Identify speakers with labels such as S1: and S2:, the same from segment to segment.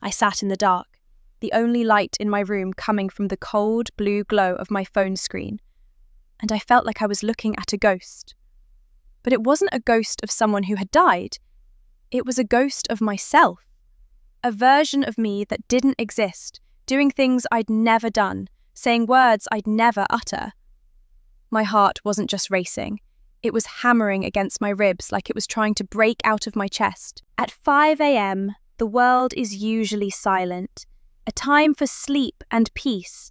S1: I sat in the dark, the only light in my room coming from the cold blue glow of my phone screen, and I felt like I was looking at a ghost. But it wasn't a ghost of someone who had died. It was a ghost of myself, a version of me that didn't exist, doing things I'd never done, saying words I'd never utter. My heart wasn't just racing. It was hammering against my ribs like it was trying to break out of my chest. At 5 a.m., the world is usually silent, a time for sleep and peace.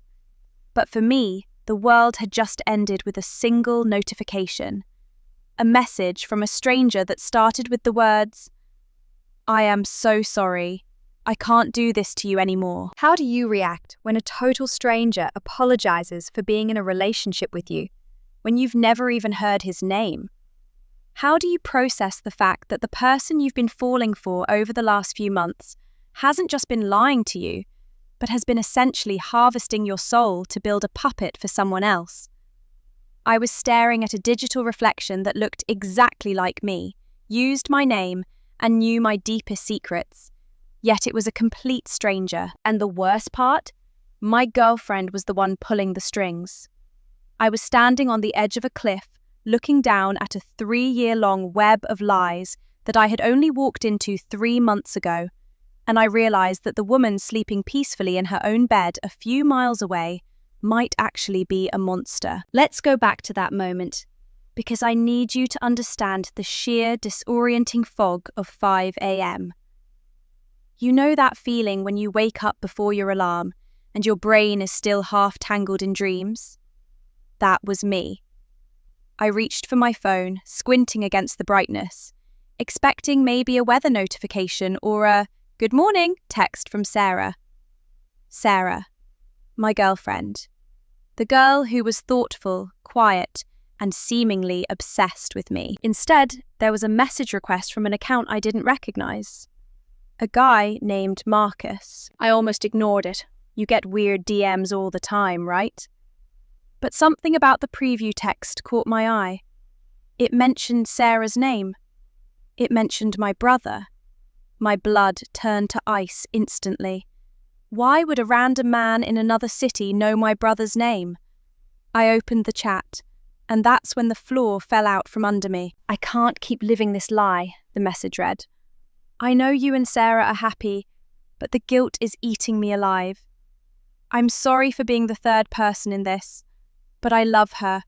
S1: But for me, the world had just ended with a single notification. A message from a stranger that started with the words, "I am so sorry. I can't do this to you anymore."
S2: How do you react when a total stranger apologizes for being in a relationship with you,
S1: when you've never even heard his name? How do you process the fact that the person you've been falling for over the last few months hasn't just been lying to you, but has been essentially harvesting your soul to build a puppet for someone else? I was staring at a digital reflection that looked exactly like me, used my name, and knew my deepest secrets. Yet it was a complete stranger. And the worst part? My girlfriend was the one pulling the strings. I was standing on the edge of a cliff, looking down at a 3-year-long web of lies that I had only walked into 3 months ago, and I realized that the woman sleeping peacefully in her own bed a few miles away might actually be a monster. Let's go back to that moment, because I need you to understand the sheer disorienting fog of 5 a.m. You know that feeling when you wake up before your alarm and your brain is still half tangled in dreams? That was me. I reached for my phone, squinting against the brightness, expecting maybe a weather notification or a "good morning" text from Sarah. Sarah, my girlfriend. The girl who was thoughtful, quiet, and seemingly obsessed with me. Instead, there was a message request from an account I didn't recognize. A guy named Marcus. I almost ignored it. You get weird DMs all the time, right? But something about the preview text caught my eye. It mentioned Sarah's name. It mentioned my brother. My blood turned to ice instantly. Why would a random man in another city know my brother's name? I opened the chat, and that's when the floor fell out from under me. "I can't keep living this lie," the message read. "I know you and Sarah are happy, but the guilt is eating me alive. I'm sorry for being the third person in this, but I love her,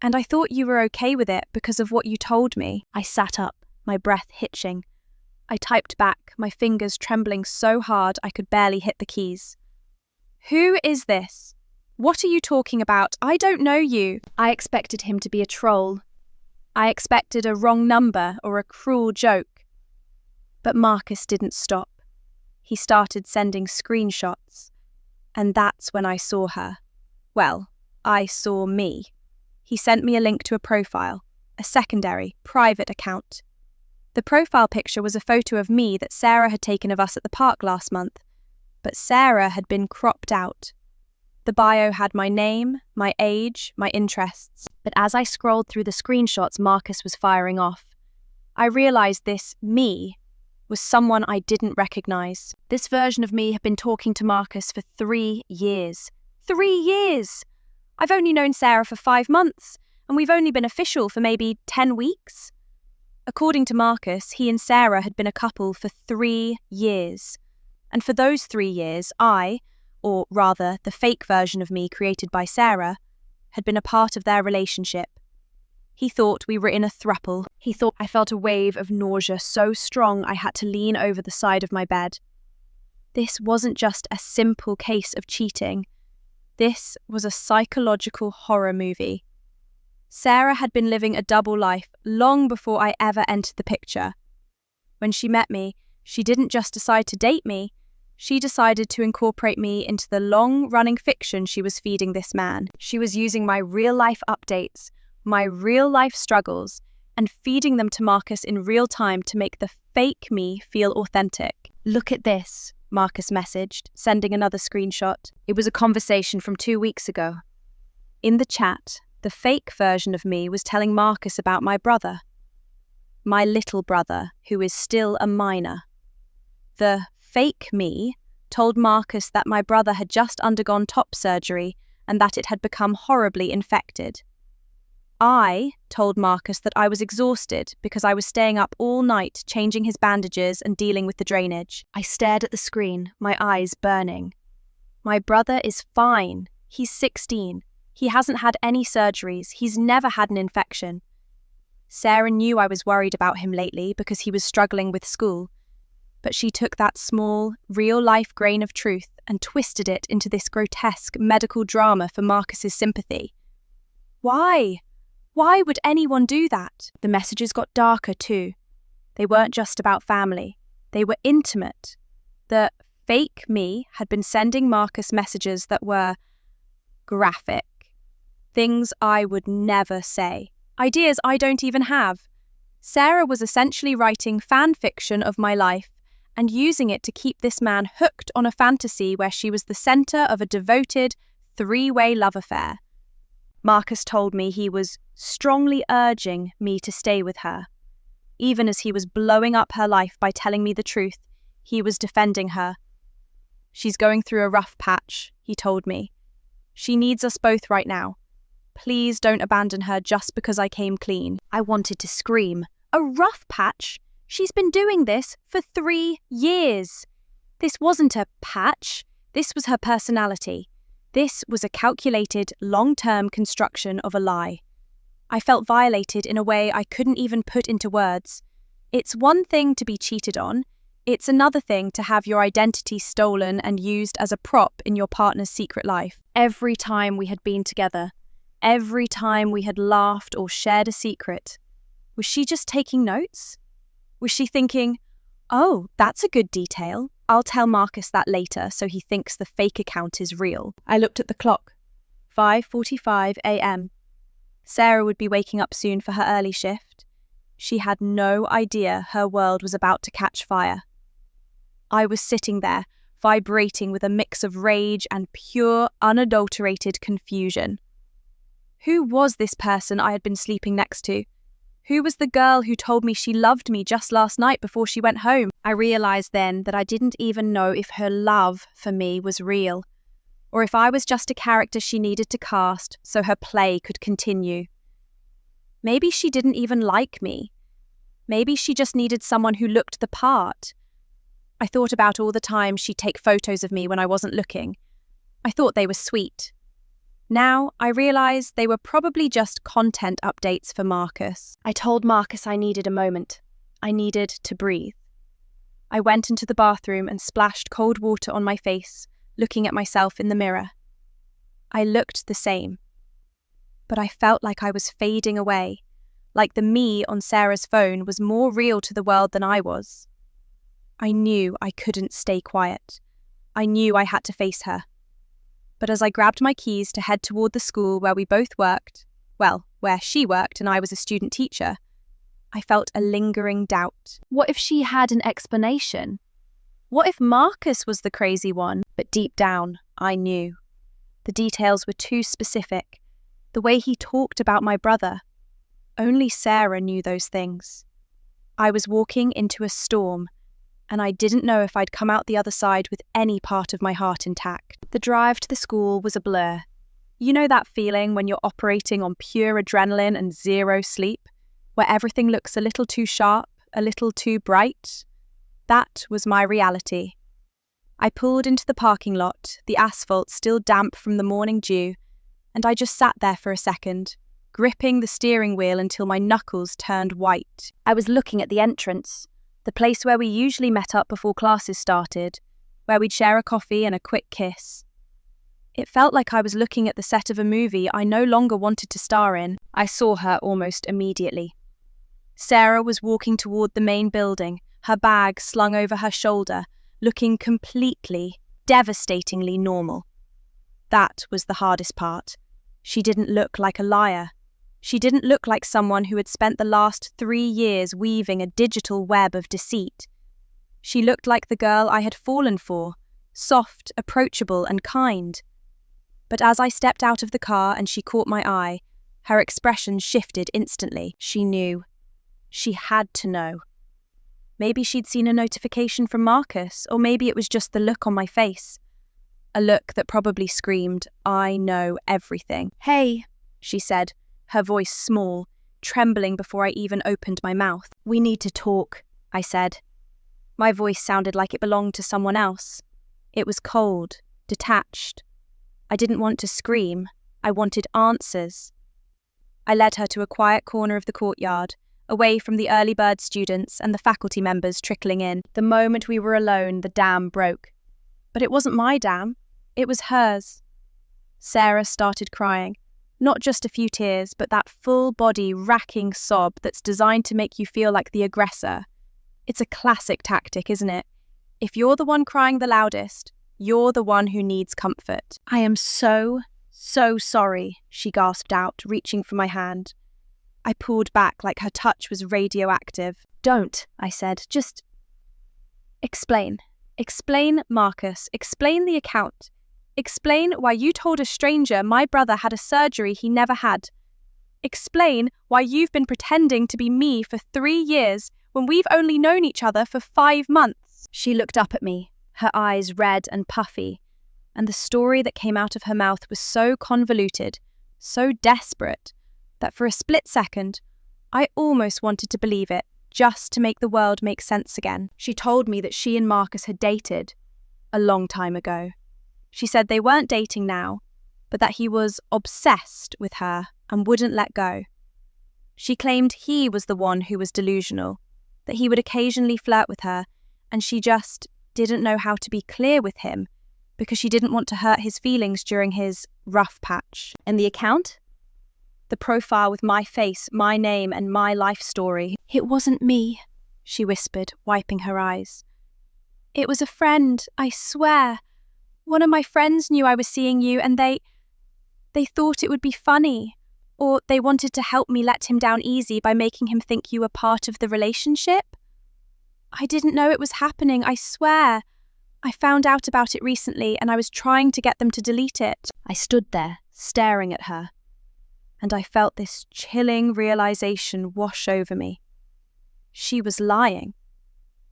S1: and I thought you were okay with it because of what you told me." I sat up, my breath hitching. I typed back, my fingers trembling so hard I could barely hit the keys. "Who is this? What are you talking about? I don't know you." I expected him to be a troll. I expected a wrong number or a cruel joke. But Marcus didn't stop. He started sending screenshots. And that's when I saw her. Well, I saw me. He sent me a link to a profile, a secondary, private account. The profile picture was a photo of me that Sarah had taken of us at the park last month, but Sarah had been cropped out. The bio had my name, my age, my interests, but as I scrolled through the screenshots Marcus was firing off, I realized this me was someone I didn't recognize. This version of me had been talking to Marcus for 3 years. 3 years! I've only known Sarah for 5 months, and we've only been official for maybe 10 weeks. According to Marcus, he and Sarah had been a couple for 3 years. And for those 3 years, I, or rather the fake version of me created by Sarah, had been a part of their relationship. He thought we were in a throuple. He thought I felt a wave of nausea so strong I had to lean over the side of my bed. This wasn't just a simple case of cheating. This was a psychological horror movie. Sarah had been living a double life long before I ever entered the picture. When she met me, she didn't just decide to date me, she decided to incorporate me into the long-running fiction she was feeding this man. She was using my real-life updates, my real-life struggles, and feeding them to Marcus in real time to make the fake me feel authentic. "Look at this," Marcus messaged, sending another screenshot. It was a conversation from 2 weeks ago. In the chat, the fake version of me was telling Marcus about my brother. My little brother, who is still a minor. The fake me told Marcus that my brother had just undergone top surgery and that it had become horribly infected. I told Marcus that I was exhausted because I was staying up all night changing his bandages and dealing with the drainage. I stared at the screen, my eyes burning. My brother is fine. He's 16. He hasn't had any surgeries. He's never had an infection. Sarah knew I was worried about him lately because he was struggling with school, but she took that small, real-life grain of truth and twisted it into this grotesque medical drama for Marcus's sympathy. Why? Why would anyone do that? The messages got darker too. They weren't just about family. They were intimate. The fake me had been sending Marcus messages that were graphic. Things I would never say. Ideas I don't even have. Sarah was essentially writing fan fiction of my life and using it to keep this man hooked on a fantasy where she was the center of a devoted, three-way love affair. Marcus told me he was strongly urging me to stay with her. Even as he was blowing up her life by telling me the truth, he was defending her. She's going through a rough patch, he told me. She needs us both right now. Please don't abandon her just because I came clean. I wanted to scream. A rough patch? She's been doing this for 3 years. This wasn't a patch. This was her personality. This was a calculated, long-term construction of a lie. I felt violated in a way I couldn't even put into words. It's one thing to be cheated on. It's another thing to have your identity stolen and used as a prop in your partner's secret life. Every time we had been together, every time we had laughed or shared a secret, was she just taking notes? Was she thinking, oh, that's a good detail. I'll tell Marcus that later so he thinks the fake account is real. I looked at the clock. 5:45 a.m. Sarah would be waking up soon for her early shift. She had no idea her world was about to catch fire. I was sitting there, vibrating with a mix of rage and pure, unadulterated confusion. Who was this person I had been sleeping next to? Who was the girl who told me she loved me just last night before she went home? I realized then that I didn't even know if her love for me was real, or if I was just a character she needed to cast so her play could continue. Maybe she didn't even like me. Maybe she just needed someone who looked the part. I thought about all the times she'd take photos of me when I wasn't looking. I thought they were sweet. Now, I realised they were probably just content updates for Marcus. I told Marcus I needed a moment. I needed to breathe. I went into the bathroom and splashed cold water on my face, looking at myself in the mirror. I looked the same. But I felt like I was fading away, like the me on Sarah's phone was more real to the world than I was. I knew I couldn't stay quiet. I knew I had to face her. But as I grabbed my keys to head toward the school where we both worked, well, where she worked and I was a student teacher, I felt a lingering doubt. What if she had an explanation? What if Marcus was the crazy one? But deep down, I knew. The details were too specific. The way he talked about my brother. Only Sarah knew those things. I was walking into a storm, and I didn't know if I'd come out the other side with any part of my heart intact. The drive to the school was a blur. You know that feeling when you're operating on pure adrenaline and zero sleep, where everything looks a little too sharp, a little too bright? That was my reality. I pulled into the parking lot, the asphalt still damp from the morning dew, and I just sat there for a second, gripping the steering wheel until my knuckles turned white. I was looking at the entrance, the place where we usually met up before classes started, where we'd share a coffee and a quick kiss. It felt like I was looking at the set of a movie I no longer wanted to star in. I saw her almost immediately. Sarah was walking toward the main building, her bag slung over her shoulder, looking completely, devastatingly normal. That was the hardest part. She didn't look like a liar. She didn't look like someone who had spent the last 3 years weaving a digital web of deceit. She looked like the girl I had fallen for, soft, approachable, and kind. But as I stepped out of the car and she caught my eye, her expression shifted instantly. She knew. She had to know. Maybe she'd seen a notification from Marcus, or maybe it was just the look on my face. A look that probably screamed, "I know everything."
S2: Hey,
S1: she said, her voice small, trembling before I even opened my mouth. "We need to talk," I said. My voice sounded like it belonged to someone else. It was cold, detached. I didn't want to scream. I wanted answers. I led her to a quiet corner of the courtyard, away from the early bird students and the faculty members trickling in. The moment we were alone, the dam broke. But it wasn't my dam. It was hers. Sarah started crying. Not just a few tears, but that full-body, racking sob that's designed to make you feel like the aggressor. It's a classic tactic, isn't it? If you're the one crying the loudest, you're the one who needs comfort. "I am so sorry," she gasped out, reaching for my hand. I pulled back like her touch was radioactive. "Don't," I said. "Just explain. Explain, Marcus. Explain the account. Explain why you told a stranger my brother had a surgery he never had. Explain why you've been pretending to be me for 3 years when we've only known each other for 5 months. She looked up at me, her eyes red and puffy, and the story that came out of her mouth was so convoluted, so desperate, that for a split second, I almost wanted to believe it, just to make the world make sense again. She told me that she and Marcus had dated a long time ago. She said they weren't dating now, but that he was obsessed with her and wouldn't let go. She claimed he was the one who was delusional, that he would occasionally flirt with her, and she just didn't know how to be clear with him because she didn't want to hurt his feelings during his rough patch. And the account? The profile with my face, my name, and my life story. "It wasn't me," she whispered, wiping her eyes. "It was a friend, I swear. One of my friends knew I was seeing you, and they thought it would be funny, or they wanted to help me let him down easy by making him think you were part of the relationship. I didn't know it was happening, I swear. I found out about it recently, and I was trying to get them to delete it." I stood there, staring at her, and I felt this chilling realization wash over me. She was lying.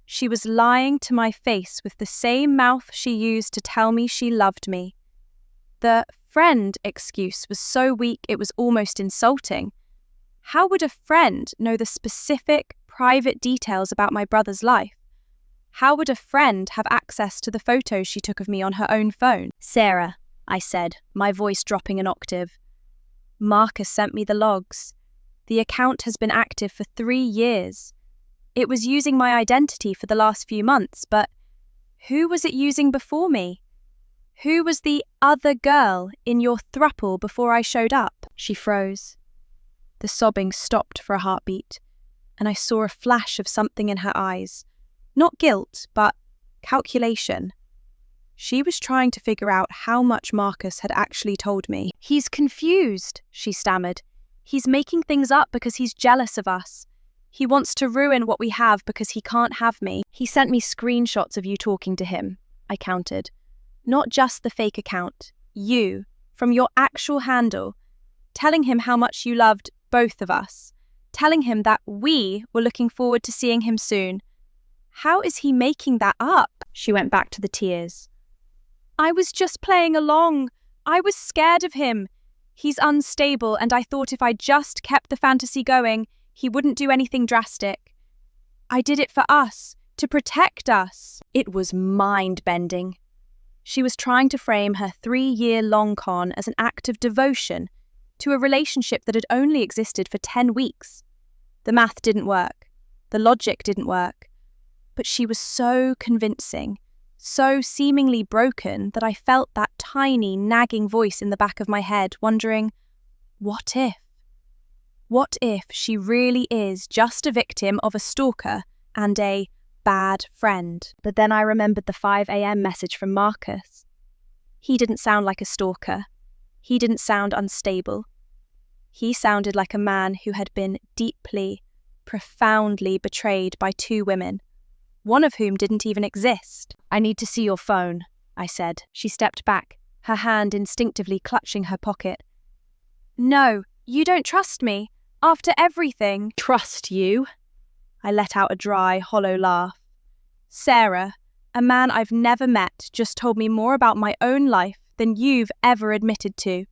S1: She was lying to my face with the same mouth she used to tell me she loved me. The friend excuse was so weak it was almost insulting. How would a friend know the specific, private details about my brother's life? How would a friend have access to the photos she took of me on her own phone? "Sarah," I said, my voice dropping an octave. "Marcus sent me the logs. The account has been active for 3 years. It was using my identity for the last few months, but who was it using before me? Who was the other girl in your throuple before I showed up?" She froze. The sobbing stopped for a heartbeat, and I saw a flash of something in her eyes. Not guilt, but calculation. She was trying to figure out how much Marcus had actually told me. "He's confused," she stammered. "He's making things up because he's jealous of us. He wants to ruin what we have because he can't have me. He sent me screenshots of you talking to him," I countered. "Not just the fake account. You, from your actual handle, telling him how much you loved both of us, telling him that we were looking forward to seeing him soon. How is he making that up?" She went back to the tears. "I was just playing along. I was scared of him. He's unstable, and I thought if I just kept the fantasy going, he wouldn't do anything drastic. I did it for us, to protect us." It was mind-bending. She was trying to frame her 3-year-long con as an act of devotion to a relationship that had only existed for 10 weeks. The math didn't work. The logic didn't work. But she was so convincing, so seemingly broken, that I felt that tiny, nagging voice in the back of my head, wondering, what if? What if she really is just a victim of a stalker and a bad friend? But then I remembered the 5 a.m. message from Marcus. He didn't sound like a stalker. He didn't sound unstable. He sounded like a man who had been deeply, profoundly betrayed by 2 women, one of whom didn't even exist. "I need to see your phone," I said. She stepped back, her hand instinctively clutching her pocket. "No, you don't trust me. After everything." "Trust you?" I let out a dry, hollow laugh. Sarah, a man I've never met, just told me more about my own life than you've ever admitted to.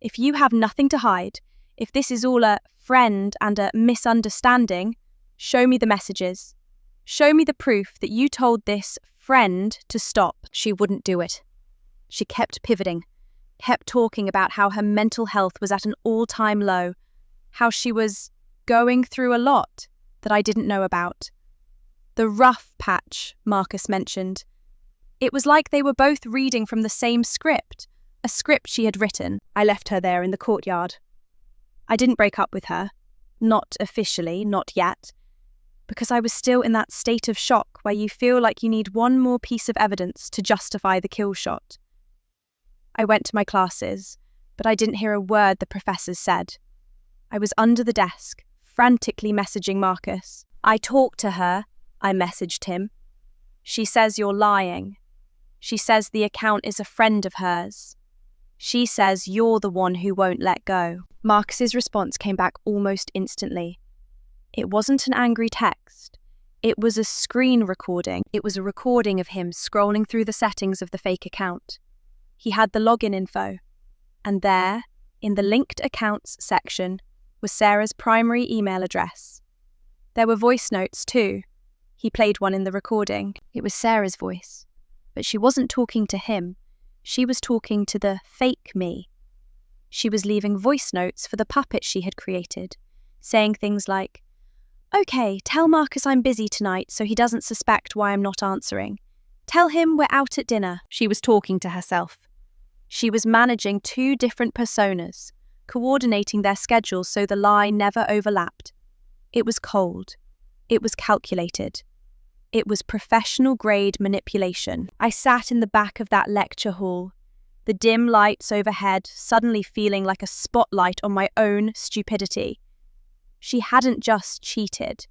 S1: If you have nothing to hide, if this is all a friend and a misunderstanding, show me the messages. Show me the proof that you told this friend to stop. She wouldn't do it. She kept pivoting, kept talking about how her mental health was at an all-time low, how she was going through a lot that I didn't know about. The rough patch, Marcus mentioned. It was like they were both reading from the same script, a script she had written. I left her there in the courtyard. I didn't break up with her. Not officially, not yet. Because I was still in that state of shock where you feel like you need one more piece of evidence to justify the kill shot. I went to my classes, but I didn't hear a word the professors said. I was under the desk, frantically messaging Marcus. I talked to her, I messaged him. She says you're lying. She says the account is a friend of hers. She says you're the one who won't let go. Marcus's response came back almost instantly. It wasn't an angry text. It was a screen recording. It was a recording of him scrolling through the settings of the fake account. He had the login info. And there, in the linked accounts section, was Sarah's primary email address. There were voice notes too. He played one in the recording. It was Sarah's voice. But she wasn't talking to him. She was talking to the fake me. She was leaving voice notes for the puppet she had created, saying things like, "Okay, tell Marcus I'm busy tonight so he doesn't suspect why I'm not answering. Tell him we're out at dinner." She was talking to herself. She was managing two different personas, coordinating their schedules so the lie never overlapped. It was cold. It was calculated. It was professional-grade manipulation. I sat in the back of that lecture hall, the dim lights overhead suddenly feeling like a spotlight on my own stupidity. She hadn't just cheated.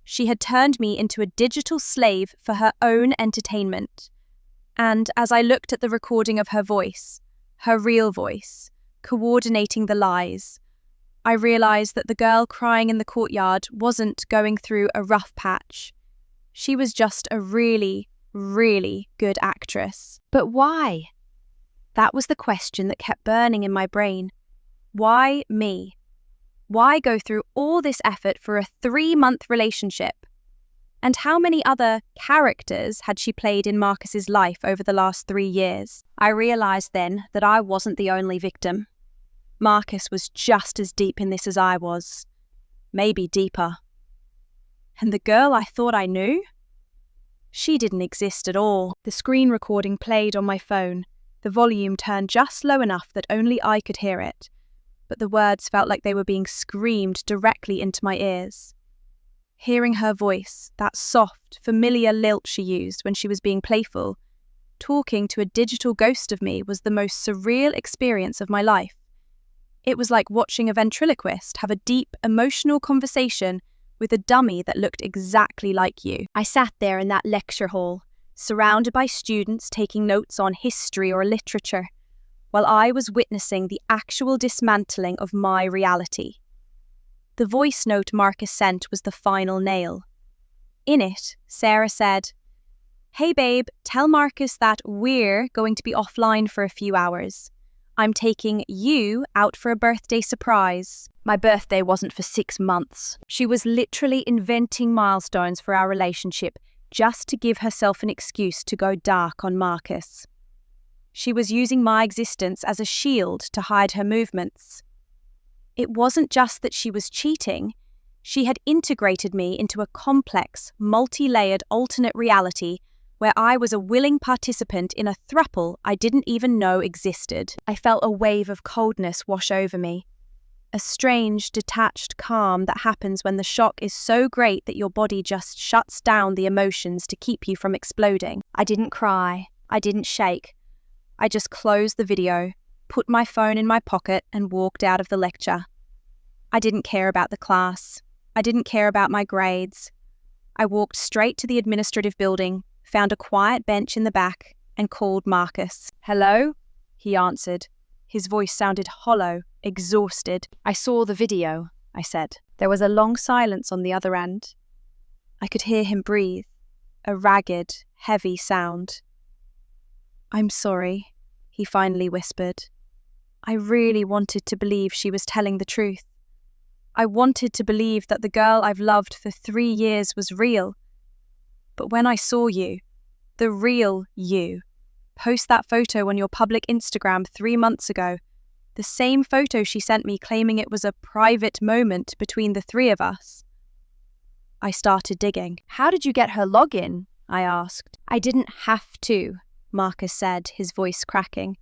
S1: She had turned me into a digital slave for her own entertainment. And as I looked at the recording of her voice, her real voice, coordinating the lies, I realized that the girl crying in the courtyard wasn't going through a rough patch. She was just a really, really good actress. But why? That was the question that kept burning in my brain. Why me? Why go through all this effort for a 3-month relationship? And how many other characters had she played in Marcus's life over the last 3 years? I realized then that I wasn't the only victim. Marcus was just as deep in this as I was. Maybe deeper. And the girl I thought I knew? She didn't exist at all. The screen recording played on my phone, the volume turned just low enough that only I could hear it, but the words felt like they were being screamed directly into my ears. Hearing her voice, that soft, familiar lilt she used when she was being playful, talking to a digital ghost of me was the most surreal experience of my life. It was like watching a ventriloquist have a deep, emotional conversation with a dummy that looked exactly like you. I sat there in that lecture hall, surrounded by students taking notes on history or literature, while I was witnessing the actual dismantling of my reality. The voice note Marcus sent was the final nail. In it, Sarah said, "Hey babe, tell Marcus that we're going to be offline for a few hours. I'm taking you out for a birthday surprise." My birthday wasn't for 6 months. She was literally inventing milestones for our relationship just to give herself an excuse to go dark on Marcus. She was using my existence as a shield to hide her movements. It wasn't just that she was cheating. She had integrated me into a complex, multi-layered alternate reality where I was a willing participant in a throuple I didn't even know existed. I felt a wave of coldness wash over me. A strange, detached calm that happens when the shock is so great that your body just shuts down the emotions to keep you from exploding. I didn't cry. I didn't shake. I just closed the video, put my phone in my pocket, and walked out of the lecture. I didn't care about the class. I didn't care about my grades. I walked straight to the administrative building, found a quiet bench in the back, and called Marcus. "Hello?" he answered. His voice sounded hollow, exhausted. "I saw the video," I said. There was a long silence on the other end. I could hear him breathe, a ragged, heavy sound. "I'm sorry," he finally whispered. I really wanted to believe she was telling the truth. I wanted to believe that the girl I've loved for 3 years was real. But when I saw you, the real you, post that photo on your public Instagram 3 months ago, the same photo she sent me claiming it was a private moment between the three of us, I started digging.
S2: How did you get her login? I asked.
S1: "I didn't have to," Marcus said, his voice cracking.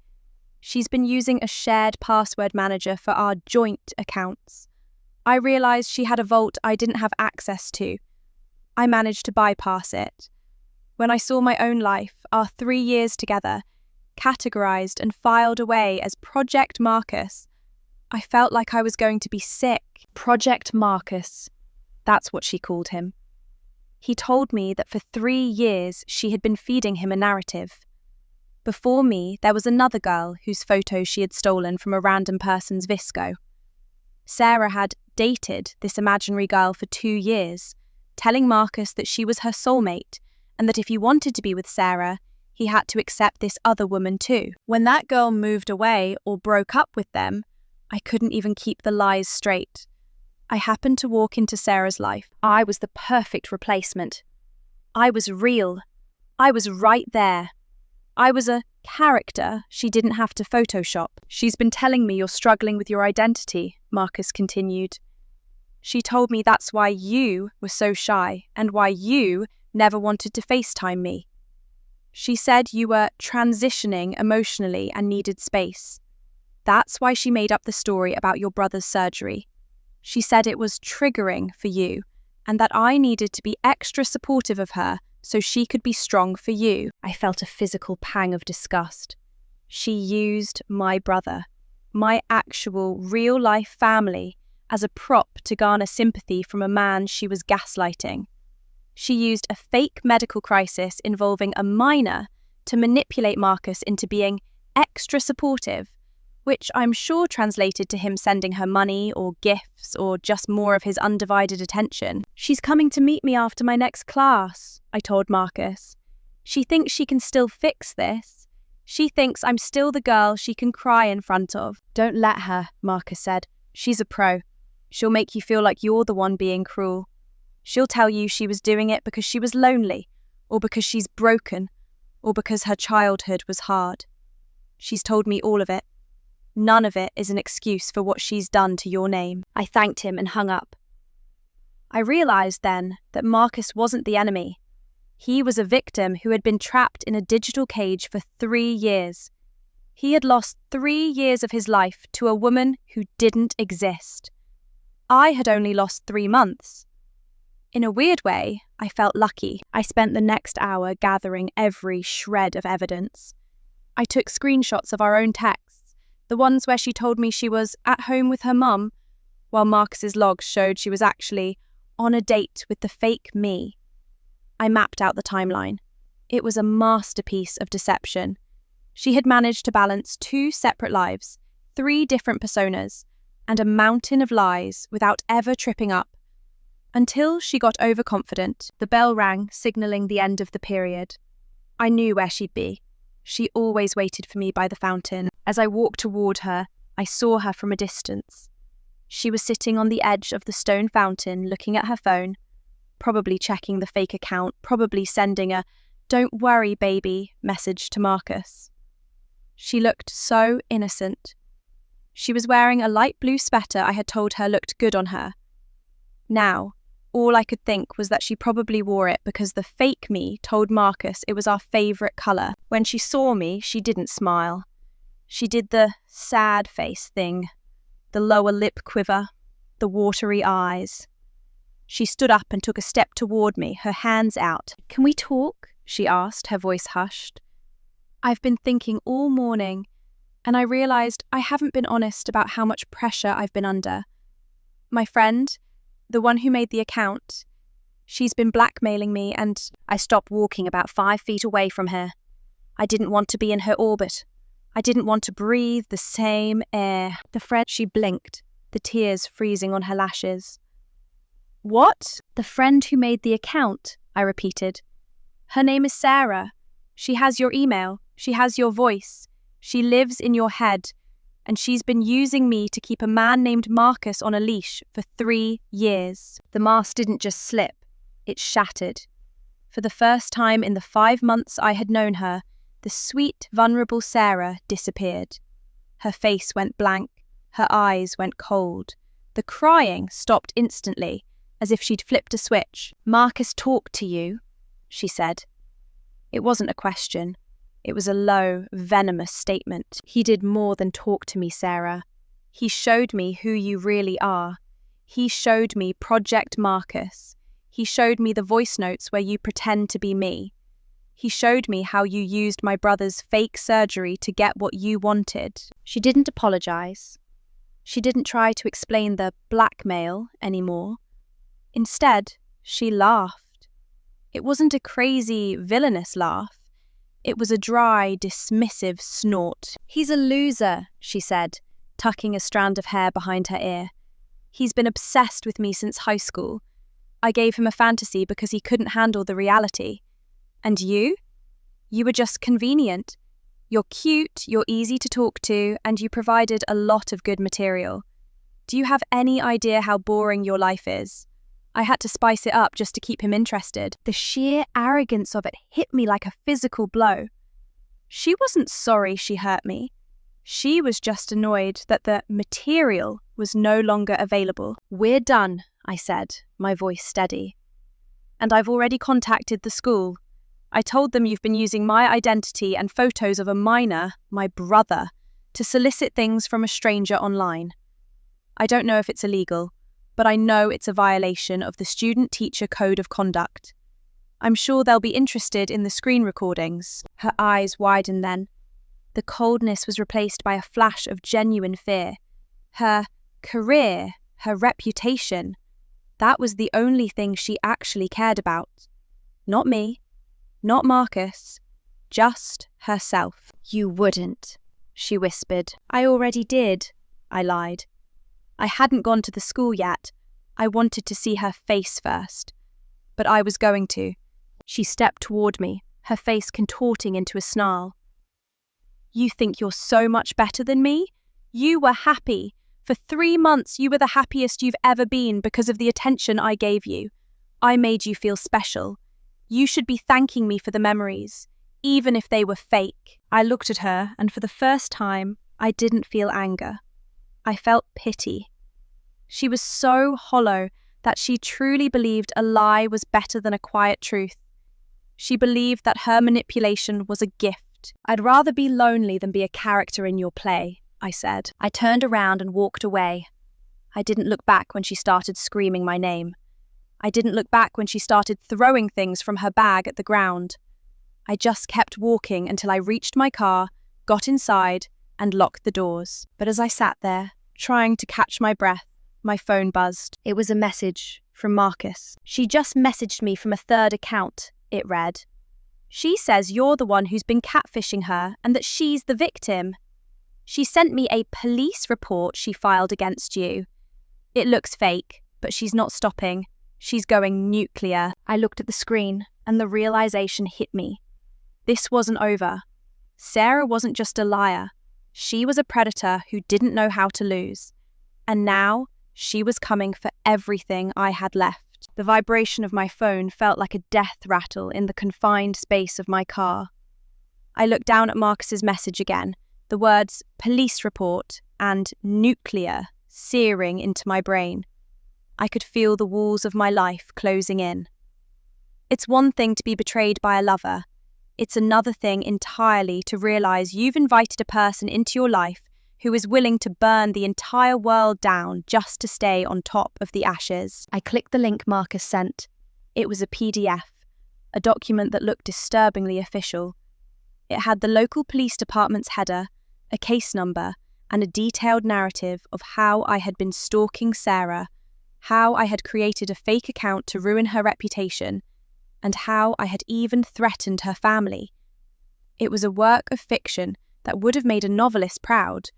S1: "She's been using a shared password manager for our joint accounts. I realised she had a vault I didn't have access to. I managed to bypass it. When I saw my own life, our 3 years together, categorised and filed away as Project Marcus, I felt like I was going to be sick." Project Marcus. That's what she called him. He told me that for 3 years she had been feeding him a narrative. Before me, there was another girl whose photo she had stolen from a random person's Visco. Sarah had dated this imaginary girl for 2 years, telling Marcus that she was her soulmate and that if he wanted to be with Sarah, he had to accept this other woman too. When that girl moved away or broke up with them, I couldn't even keep the lies straight. I happened to walk into Sarah's life. I was the perfect replacement. I was real. I was right there. I was a character she didn't have to Photoshop. "She's been telling me you're struggling with your identity," Marcus continued. "She told me that's why you were so shy and why you never wanted to FaceTime me. She said you were transitioning emotionally and needed space. That's why she made up the story about your brother's surgery. She said it was triggering for you and that I needed to be extra supportive of her so she could be strong for you." I felt a physical pang of disgust. She used my brother, my actual real-life family, as a prop to garner sympathy from a man she was gaslighting. She used a fake medical crisis involving a minor to manipulate Marcus into being extra supportive, which I'm sure translated to him sending her money or gifts or just more of his undivided attention. "She's coming to meet me after my next class," I told Marcus. "She thinks she can still fix this. She thinks I'm still the girl she can cry in front of." "Don't let her," Marcus said. "She's a pro. She'll make you feel like you're the one being cruel. She'll tell you she was doing it because she was lonely, or because she's broken, or because her childhood was hard. She's told me all of it. None of it is an excuse for what she's done to your name." I thanked him and hung up. I realised then that Marcus wasn't the enemy. He was a victim who had been trapped in a digital cage for 3 years. He had lost 3 years of his life to a woman who didn't exist. I had only lost 3 months. In a weird way, I felt lucky. I spent the next hour gathering every shred of evidence. I took screenshots of our own texts, the ones where she told me she was at home with her mum, while Marcus's logs showed she was actually on a date with the fake me. I mapped out the timeline. It was a masterpiece of deception. She had managed to balance 2 separate lives, 3 different personas, and a mountain of lies without ever tripping up. Until she got overconfident, the bell rang, signalling the end of the period. I knew where she'd be. She always waited for me by the fountain. As I walked toward her, I saw her from a distance. She was sitting on the edge of the stone fountain, looking at her phone, probably checking the fake account, probably sending a "don't worry, baby" message to Marcus. She looked so innocent. She was wearing a light blue sweater I had told her looked good on her. Now, all I could think was that she probably wore it because the fake me told Marcus it was our favourite colour. When she saw me, she didn't smile. She did the sad face thing, the lower lip quiver, the watery eyes. She stood up and took a step toward me, her hands out. "Can we talk?" she asked, her voice hushed. "I've been thinking all morning, and I realised I haven't been honest about how much pressure I've been under. My friend, the one who made the account, she's been blackmailing me, and I stopped walking about 5 feet away from her. I didn't want to be in her orbit. I didn't want to breathe the same air." She blinked, the tears freezing on her lashes. What? The friend who made the account, I repeated. Her name is Sarah. She has your email. She has your voice. She lives in your head. And she's been using me to keep a man named Marcus on a leash for 3 years. The mask didn't just slip, it shattered. For the first time in the 5 months I had known her, the sweet, vulnerable Sarah disappeared. Her face went blank, her eyes went cold. The crying stopped instantly, as if she'd flipped a switch. Marcus talked to you, she said. It wasn't a question. It was a low, venomous statement. He did more than talk to me, Sarah. He showed me who you really are. He showed me Project Marcus. He showed me the voice notes where you pretend to be me. He showed me how you used my brother's fake surgery to get what you wanted. She didn't apologize. She didn't try to explain the blackmail anymore. Instead, she laughed. It wasn't a crazy, villainous laugh. It was a dry, dismissive snort. He's a loser, she said, tucking a strand of hair behind her ear. He's been obsessed with me since high school. I gave him a fantasy because he couldn't handle the reality. And you? You were just convenient. You're cute, you're easy to talk to, and you provided a lot of good material. Do you have any idea how boring your life is? I had to spice it up just to keep him interested. The sheer arrogance of it hit me like a physical blow. She wasn't sorry she hurt me. She was just annoyed that the material was no longer available. We're done, I said, my voice steady. And I've already contacted the school. I told them you've been using my identity and photos of a minor, my brother, to solicit things from a stranger online. I don't know if it's illegal, but I know it's a violation of the Student-Teacher Code of Conduct. I'm sure they'll be interested in the screen recordings. Her eyes widened then. The coldness was replaced by a flash of genuine fear. Her career, her reputation, that was the only thing she actually cared about. Not me, not Marcus, just herself. You wouldn't, she whispered. I already did, I lied. I hadn't gone to the school yet. I wanted to see her face first. But I was going to. She stepped toward me, her face contorting into a snarl. You think you're so much better than me? You were happy. For 3 months you were the happiest you've ever been because of the attention I gave you. I made you feel special. You should be thanking me for the memories, even if they were fake. I looked at her, and for the first time, I didn't feel anger. I felt pity. She was so hollow that she truly believed a lie was better than a quiet truth. She believed that her manipulation was a gift. I'd rather be lonely than be a character in your play, I said. I turned around and walked away. I didn't look back when she started screaming my name. I didn't look back when she started throwing things from her bag at the ground. I just kept walking until I reached my car, got inside, and locked the doors. But as I sat there, trying to catch my breath, my phone buzzed. It was a message from Marcus. She just messaged me from a third account, it read. She says you're the one who's been catfishing her and that she's the victim. She sent me a police report she filed against you. It looks fake, but she's not stopping. She's going nuclear. I looked at the screen and the realization hit me. This wasn't over. Sarah wasn't just a liar. She was a predator who didn't know how to lose. And now she was coming for everything I had left. The vibration of my phone felt like a death rattle in the confined space of my car. I looked down at Marcus's message again, the words police report and nuclear searing into my brain. I could feel the walls of my life closing in. It's one thing to be betrayed by a lover. It's another thing entirely to realize you've invited a person into your life who is willing to burn the entire world down just to stay on top of the ashes. I clicked the link Marcus sent. It was a PDF, a document that looked disturbingly official. It had the local police department's header, a case number, and a detailed narrative of how I had been stalking Sarah, how I had created a fake account to ruin her reputation, and how I had even threatened her family. It was a work of fiction that would have made a novelist proud,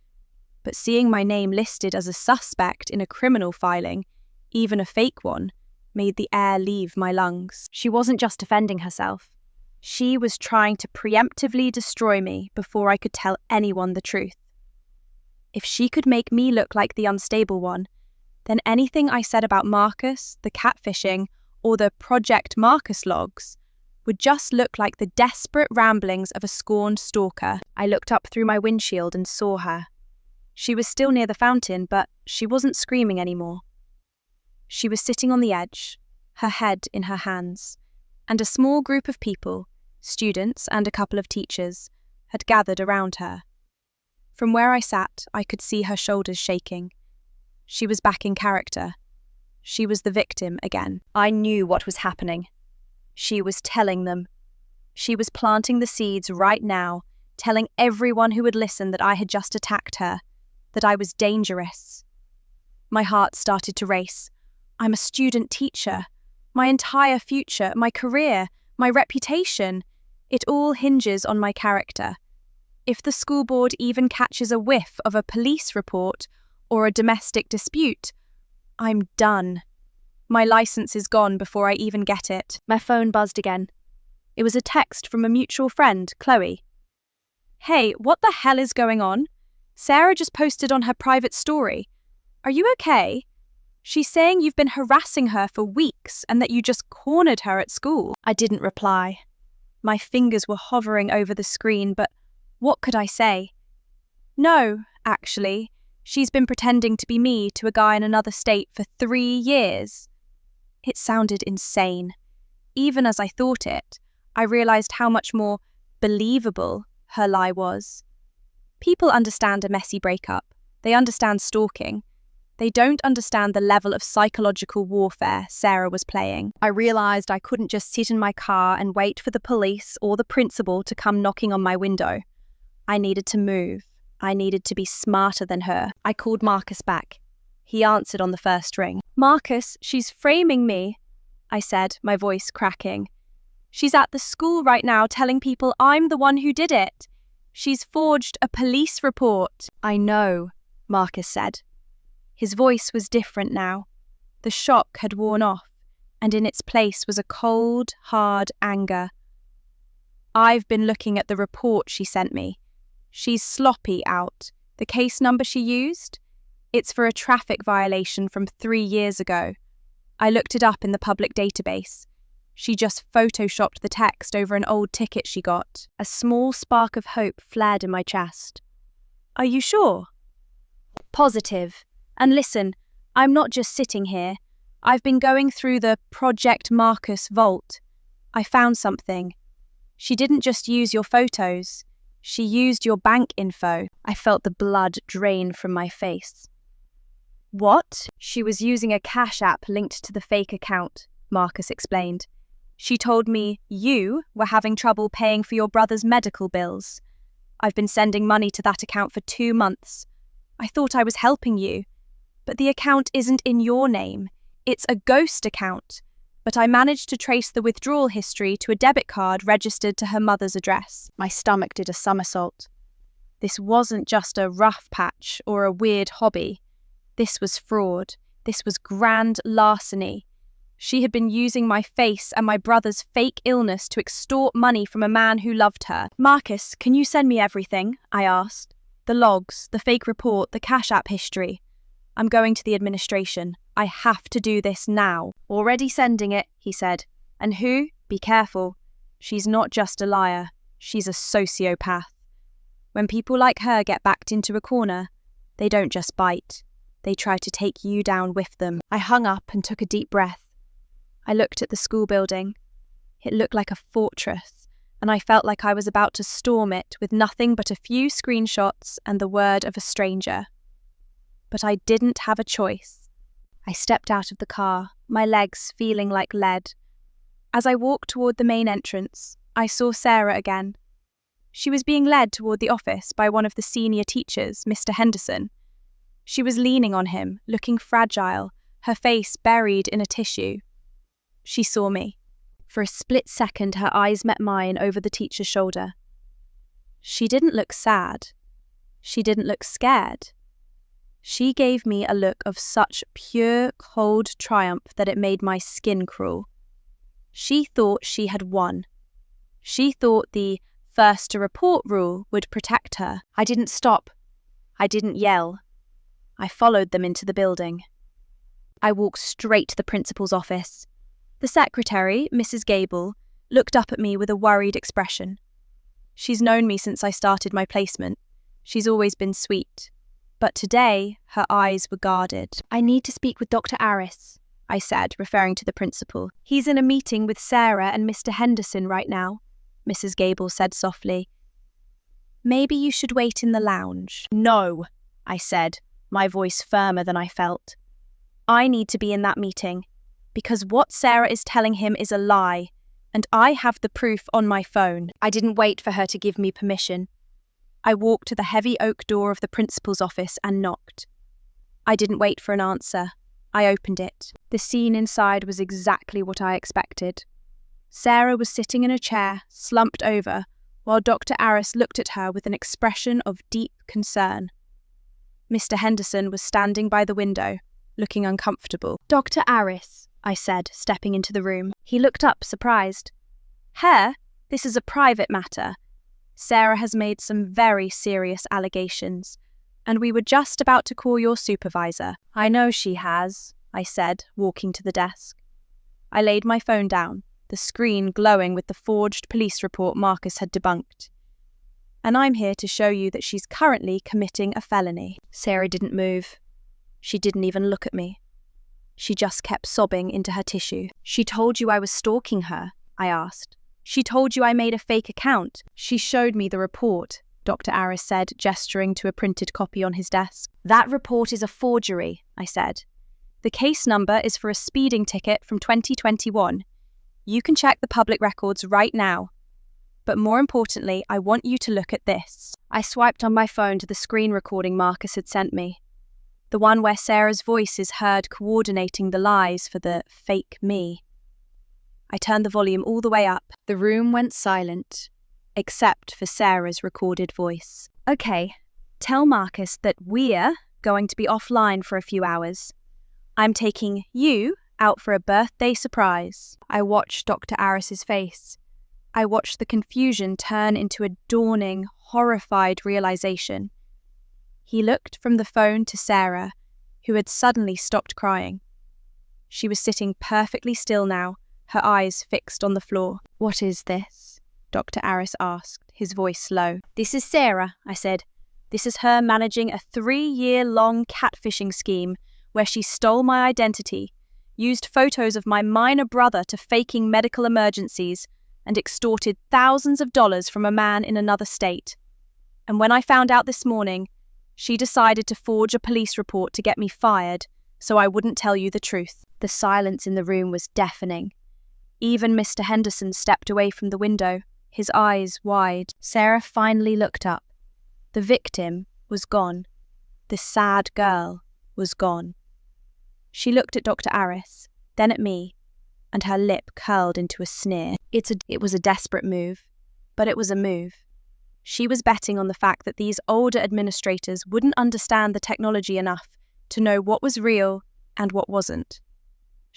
S1: but seeing my name listed as a suspect in a criminal filing, even a fake one, made the air leave my lungs. She wasn't just defending herself. She was trying to preemptively destroy me before I could tell anyone the truth. If she could make me look like the unstable one, then anything I said about Marcus, the catfishing, or the Project Marcus logs would just look like the desperate ramblings of a scorned stalker. I looked up through my windshield and saw her. She was still near the fountain, but she wasn't screaming anymore. She was sitting on the edge, her head in her hands, and a small group of people, students and a couple of teachers, had gathered around her. From where I sat, I could see her shoulders shaking. She was back in character. She was the victim again. I knew what was happening. She was telling them. She was planting the seeds right now, telling everyone who would listen that I had just attacked her, that I was dangerous. My heart started to race. I'm a student teacher. My entire future, my career, my reputation, it all hinges on my character. If the school board even catches a whiff of a police report or a domestic dispute, I'm done. My license is gone before I even get it. My phone buzzed again. It was a text from a mutual friend, Chloe. Hey, what the hell is going on? Sarah just posted on her private story. Are you okay? She's saying you've been harassing her for weeks and that you just cornered her at school. I didn't reply. My fingers were hovering over the screen, but what could I say? No, actually, she's been pretending to be me to a guy in another state for 3 years. It sounded insane. Even as I thought it, I realized how much more believable her lie was. People understand a messy breakup. They understand stalking. They don't understand the level of psychological warfare Sarah was playing. I realized I couldn't just sit in my car and wait for the police or the principal to come knocking on my window. I needed to move. I needed to be smarter than her. I called Marcus back. He answered on the first ring. Marcus, she's framing me, I said, my voice cracking. She's at the school right now telling people I'm the one who did it. She's forged a police report. I know, Marcus said. His voice was different now. The shock had worn off, and in its place was a cold, hard anger. I've been looking at the report she sent me. She's sloppy out. The case number she used? It's for a traffic violation from 3 years ago. I looked it up in the public database. She just photoshopped the text over an old ticket she got. A small spark of hope flared in my chest. Are you sure? Positive. And listen, I'm not just sitting here. I've been going through the Project Marcus vault. I found something. She didn't just use your photos. She used your bank info. I felt the blood drain from my face. What? She was using a Cash app linked to the fake account, Marcus explained. She told me you were having trouble paying for your brother's medical bills. I've been sending money to that account for 2 months. I thought I was helping you. But the account isn't in your name. It's a ghost account. But I managed to trace the withdrawal history to a debit card registered to her mother's address. My stomach did a somersault. This wasn't just a rough patch or a weird hobby. This was fraud. This was grand larceny. She had been using my face and my brother's fake illness to extort money from a man who loved her. Marcus, can you send me everything? I asked. The logs, the fake report, the Cash app history. I'm going to the administration. I have to do this now. Already sending it, he said. And who? Be careful. She's not just a liar. She's a sociopath. When people like her get backed into a corner, they don't just bite. They try to take you down with them. I hung up and took a deep breath. I looked at the school building. It looked like a fortress, and I felt like I was about to storm it with nothing but a few screenshots and the word of a stranger. But I didn't have a choice. I stepped out of the car, my legs feeling like lead. As I walked toward the main entrance, I saw Sarah again. She was being led toward the office by one of the senior teachers, Mr. Henderson. She was leaning on him, looking fragile, her face buried in a tissue. She saw me. For a split second, her eyes met mine over the teacher's shoulder. She didn't look sad. She didn't look scared. She gave me a look of such pure, cold triumph that it made my skin crawl. She thought she had won. She thought the first to report rule would protect her. I didn't stop. I didn't yell. I followed them into the building. I walked straight to the principal's office. The secretary, Mrs. Gable, looked up at me with a worried expression. She's known me since I started my placement. She's always been sweet. But today, her eyes were guarded. "I need to speak with Dr. Aris," I said, referring to the principal. "He's in a meeting with Sarah and Mr. Henderson right now," Mrs. Gable said softly. "Maybe you should wait in the lounge." "No," I said, my voice firmer than I felt. "I need to be in that meeting, because what Sarah is telling him is a lie, and I have the proof on my phone." I didn't wait for her to give me permission. I walked to the heavy oak door of the principal's office and knocked. I didn't wait for an answer. I opened it. The scene inside was exactly what I expected. Sarah was sitting in a chair, slumped over, while Dr. Aris looked at her with an expression of deep concern. Mr. Henderson was standing by the window, looking uncomfortable. "Dr. Aris," I said, stepping into the room. He looked up, surprised. "Herr, this is a private matter. Sarah has made some very serious allegations, and we were just about to call your supervisor." "I know she has," I said, walking to the desk. I laid my phone down, the screen glowing with the forged police report Marcus had debunked. "And I'm here to show you that she's currently committing a felony." Sarah didn't move. She didn't even look at me. She just kept sobbing into her tissue. "She told you I was stalking her?" I asked. "She told you I made a fake account?" "She showed me the report," Dr. Aris said, gesturing to a printed copy on his desk. "That report is a forgery," I said. "The case number is for a speeding ticket from 2021. You can check the public records right now. But more importantly, I want you to look at this." I swiped on my phone to the screen recording Marcus had sent me. The one where Sarah's voice is heard coordinating the lies for the fake me. I turned the volume all the way up. The room went silent, except for Sarah's recorded voice. "Okay, tell Marcus that we're going to be offline for a few hours. I'm taking you out for a birthday surprise." I watched Dr. Aris's face. I watched the confusion turn into a dawning, horrified realization. He looked from the phone to Sarah, who had suddenly stopped crying. She was sitting perfectly still now, her eyes fixed on the floor. "What is this?" Dr. Aris asked, his voice low. "This is Sarah," I said. "This is her managing a 3-year-long catfishing scheme where she stole my identity, used photos of my minor brother to faking medical emergencies, and extorted thousands of dollars from a man in another state. And when I found out this morning, she decided to forge a police report to get me fired, so I wouldn't tell you the truth." The silence in the room was deafening. Even Mr. Henderson stepped away from the window, his eyes wide. Sarah finally looked up. The victim was gone. The sad girl was gone. She looked at Dr. Aris, then at me, and her lip curled into a sneer. It was a desperate move, but it was a move. She was betting on the fact that these older administrators wouldn't understand the technology enough to know what was real and what wasn't.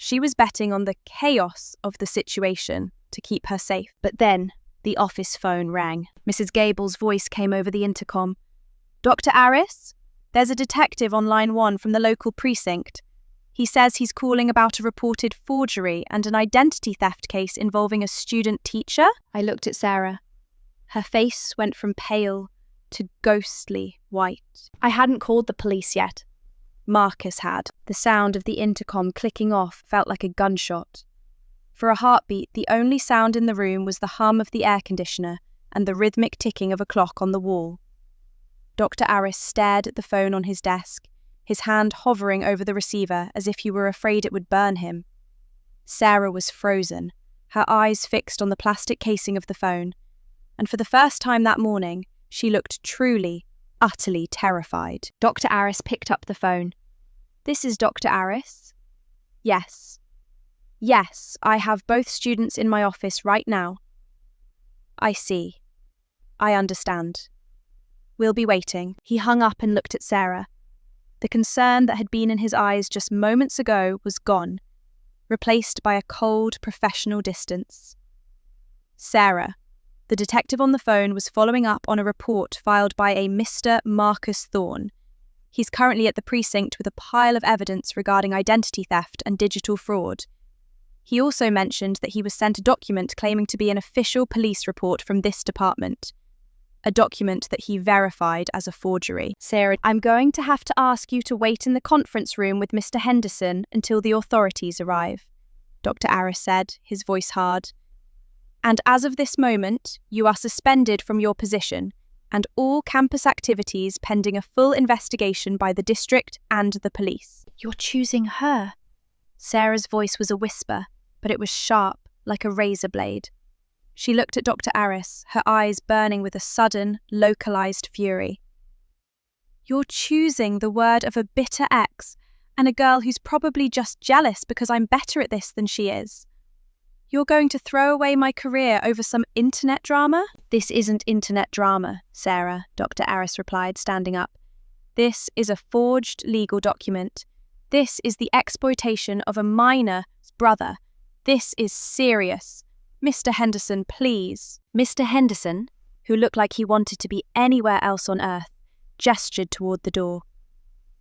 S1: She was betting on the chaos of the situation to keep her safe. But then the office phone rang. Mrs. Gable's voice came over the intercom. "Dr. Aris, there's a detective on line 1 from the local precinct. He says he's calling about a reported forgery and an identity theft case involving a student teacher." I looked at Sarah. Her face went from pale to ghostly white. I hadn't called the police yet. Marcus had. The sound of the intercom clicking off felt like a gunshot. For a heartbeat, the only sound in the room was the hum of the air conditioner and the rhythmic ticking of a clock on the wall. Dr. Aris stared at the phone on his desk, his hand hovering over the receiver as if he were afraid it would burn him. Sarah was frozen, her eyes fixed on the plastic casing of the phone, and for the first time that morning, she looked truly, utterly terrified. Dr. Aris picked up the phone. "This is Dr. Aris?" "Yes. Yes, I have both students in my office right now." "I see. I understand. We'll be waiting." He hung up and looked at Sarah. The concern that had been in his eyes just moments ago was gone, replaced by a cold, professional distance. Sarah, the detective on the phone, was following up on a report filed by a Mr. Marcus Thorne. He's currently at the precinct with a pile of evidence regarding identity theft and digital fraud. He also mentioned that he was sent a document claiming to be an official police report from this department, a document that he verified as a forgery.
S2: Sarah,
S1: I'm going to have to ask you to wait in the conference room with Mr. Henderson until the authorities arrive, Dr. Aris said, his voice hard. And as of this moment, you are suspended from your position and all campus activities pending a full investigation by the district and the police.
S2: You're choosing her.
S1: Sarah's voice was a whisper, but it was sharp, like a razor blade. She looked at Dr. Aris, her eyes burning with a sudden, localized fury. You're choosing the word of a bitter ex and a girl who's probably just jealous because I'm better at this than she is. You're going to throw away my career over some internet drama? This isn't internet drama, Sarah, Dr. Aris replied, standing up. This is a forged legal document. This is the exploitation of a minor's brother. This is serious. Mr. Henderson, please. Mr. Henderson, who looked like he wanted to be anywhere else on earth, gestured toward the door.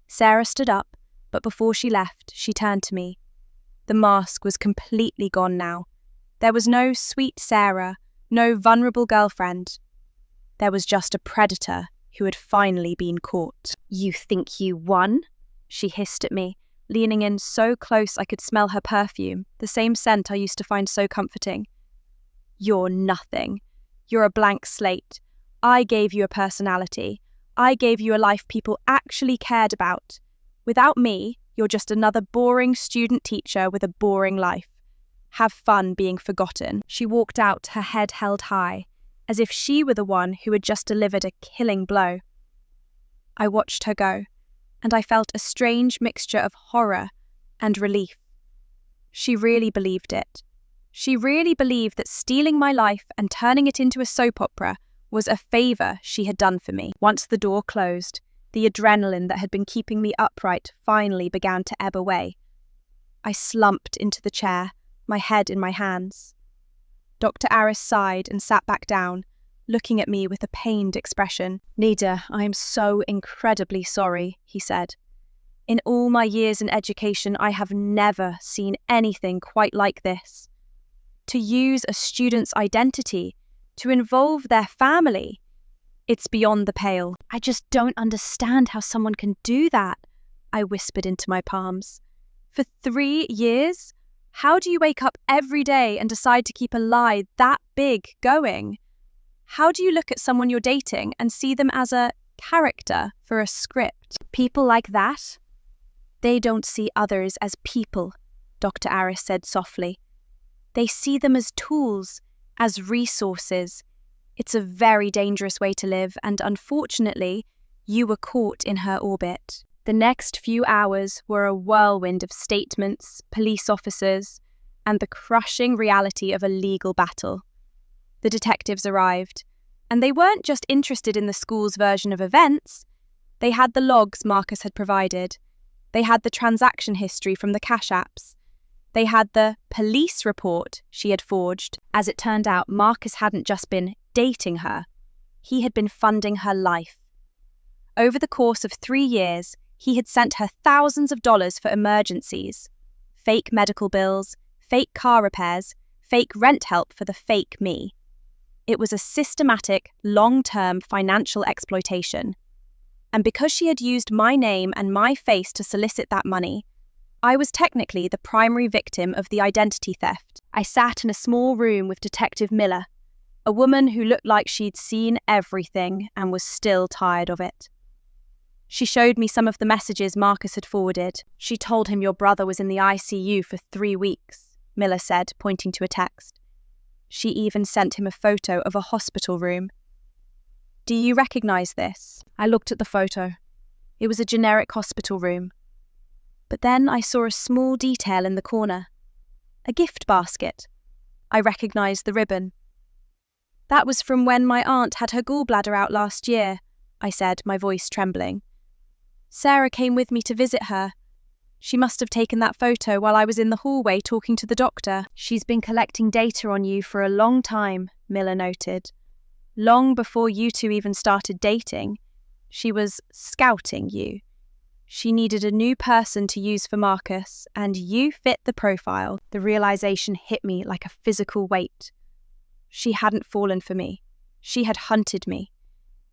S1: Sarah stood up, but before she left, she turned to me. The mask was completely gone now. There was no sweet Sarah, no vulnerable girlfriend. There was just a predator who had finally been caught. You think you won? She hissed at me, leaning in so close I could smell her perfume, the same scent I used to find so comforting. You're nothing. You're a blank slate. I gave you a personality. I gave you a life people actually cared about. Without me, you're just another boring student teacher with a boring life. Have fun being forgotten. She walked out, her head held high, as if she were the one who had just delivered a killing blow. I watched her go, and I felt a strange mixture of horror and relief. She really believed it. She really believed that stealing my life and turning it into a soap opera was a favour she had done for me. Once the door closed, the adrenaline that had been keeping me upright finally began to ebb away. I slumped into the chair, my head in my hands. Dr. Aris sighed and sat back down, looking at me with a pained expression. Nida, I am so incredibly sorry, he said. In all my years in education, I have never seen anything quite like this. To use a student's identity, to involve their family, it's beyond the pale. I just don't understand how someone can do that, I whispered into my palms. For 3 years? How do you wake up every day and decide to keep a lie that big going? How do you look at someone you're dating and see them as a character for a script? People like that? They don't see others as people, Dr. Aris said softly. They see them as tools, as resources. It's a very dangerous way to live, and unfortunately, you were caught in her orbit. The next few hours were a whirlwind of statements, police officers, and the crushing reality of a legal battle. The detectives arrived, and they weren't just interested in the school's version of events. They had the logs Marcus had provided. They had the transaction history from the cash apps. They had the police report she had forged. As it turned out, Marcus hadn't just been dating her. He had been funding her life. Over the course of 3 years, he had sent her thousands of dollars for emergencies, fake medical bills, fake car repairs, fake rent help for the fake me. It was a systematic, long-term financial exploitation. And because she had used my name and my face to solicit that money, I was technically the primary victim of the identity theft. I sat in a small room with Detective Miller, a woman who looked like she'd seen everything and was still tired of it. She showed me some of the messages Marcus had forwarded. She told him your brother was in the ICU for 3 weeks, Miller said, pointing to a text. She even sent him a photo of a hospital room. Do you recognize this? I looked at the photo. It was a generic hospital room. But then I saw a small detail in the corner. A gift basket. I recognized the ribbon. That was from when my aunt had her gallbladder out last year, I said, my voice trembling. Sarah came with me to visit her. She must have taken that photo while I was in the hallway talking to the doctor. She's been collecting data on you for a long time, Miller noted. Long before you two even started dating, she was scouting you. She needed a new person to use for Marcus, and you fit the profile. The realization hit me like a physical weight. She hadn't fallen for me. She had hunted me.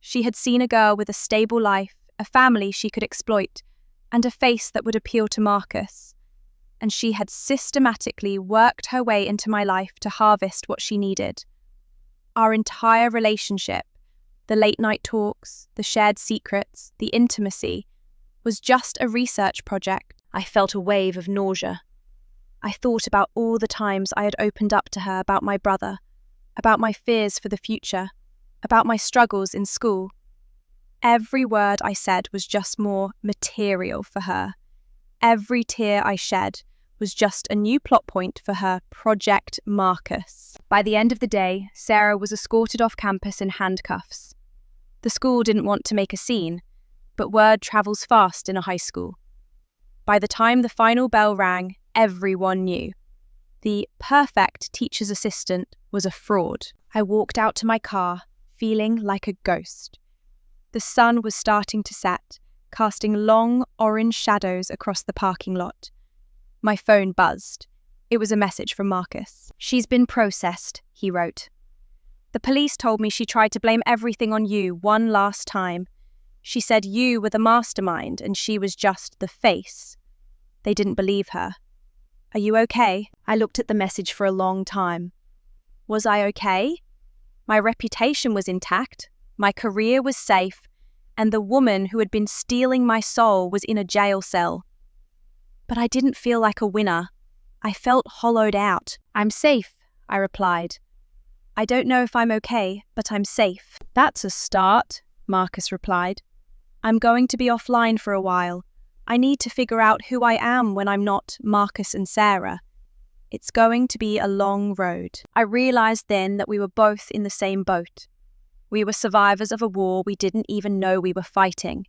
S1: She had seen a girl with a stable life, a family she could exploit, and a face that would appeal to Marcus. And she had systematically worked her way into my life to harvest what she needed. Our entire relationship, the late-night talks, the shared secrets, the intimacy, was just a research project. I felt a wave of nausea. I thought about all the times I had opened up to her about my brother, about my fears for the future, about my struggles in school. Every word I said was just more material for her. Every tear I shed was just a new plot point for her Project Marcus. By the end of the day, Sarah was escorted off campus in handcuffs. The school didn't want to make a scene, but word travels fast in a high school. By the time the final bell rang, everyone knew. The perfect teacher's assistant was a fraud. I walked out to my car, feeling like a ghost. The sun was starting to set, casting long orange shadows across the parking lot. My phone buzzed. It was a message from Marcus. "She's been processed," he wrote. "The police told me she tried to blame everything on you one last time. She said you were the mastermind and she was just the face. They didn't believe her. Are you okay?" I looked at the message for a long time. Was I okay? My reputation was intact, my career was safe, and the woman who had been stealing my soul was in a jail cell. But I didn't feel like a winner. I felt hollowed out. "I'm safe," I replied. "I don't know if I'm okay, but I'm safe." "That's a start," Marcus replied. "I'm going to be offline for a while. I need to figure out who I am when I'm not Marcus and Sarah. It's going to be a long road." I realized then that we were both in the same boat. We were survivors of a war we didn't even know we were fighting.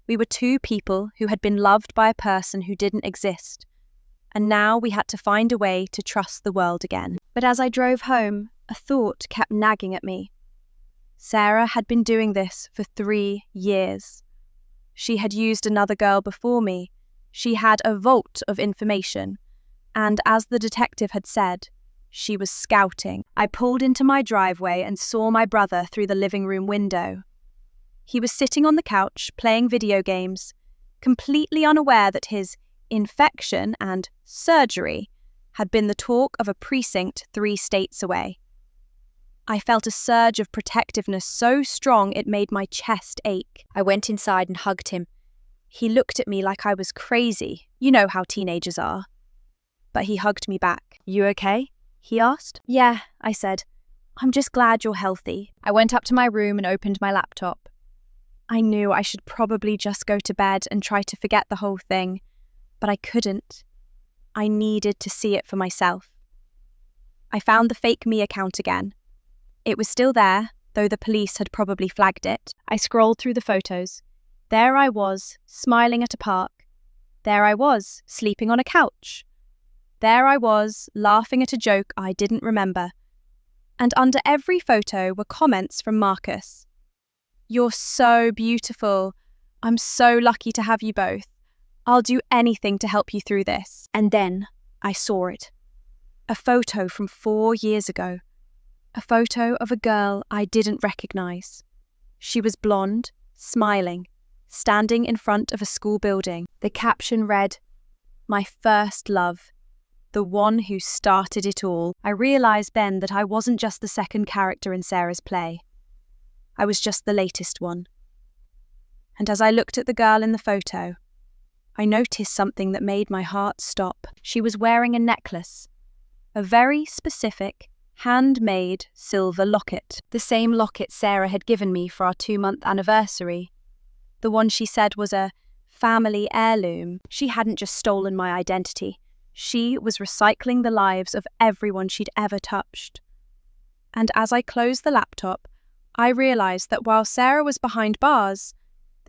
S1: We were two people who had been loved by a person who didn't exist, and now we had to find a way to trust the world again. But as I drove home, a thought kept nagging at me. Sarah had been doing this for 3 years. She had used another girl before me. She had a vault of information, and as the detective had said, she was scouting. I pulled into my driveway and saw my brother through the living room window. He was sitting on the couch, playing video games, completely unaware that his infection and surgery had been the talk of a precinct 3 states away. I felt a surge of protectiveness so strong it made my chest ache. I went inside and hugged him. He looked at me like I was crazy. You know how teenagers are. But he hugged me back. "You okay?" he asked. "Yeah," I said. "I'm just glad you're healthy." I went up to my room and opened my laptop. I knew I should probably just go to bed and try to forget the whole thing, but I couldn't. I needed to see it for myself. I found the fake me account again. It was still there, though the police had probably flagged it. I scrolled through the photos. There I was, smiling at a park. There I was, sleeping on a couch. There I was, laughing at a joke I didn't remember. And under every photo were comments from Marcus. "You're so beautiful. I'm so lucky to have you both. I'll do anything to help you through this." And then I saw it. A photo from 4 years ago. A photo of a girl I didn't recognize. She was blonde, smiling, standing in front of a school building. The caption read, "My first love, the one who started it all." I realized then that I wasn't just the second character in Sarah's play. I was just the latest one. And as I looked at the girl in the photo, I noticed something that made my heart stop. She was wearing a necklace, a very specific, handmade silver locket. The same locket Sarah had given me for our 2-month anniversary. The one she said was a family heirloom. She hadn't just stolen my identity. She was recycling the lives of everyone she'd ever touched. And as I closed the laptop, I realized that while Sarah was behind bars,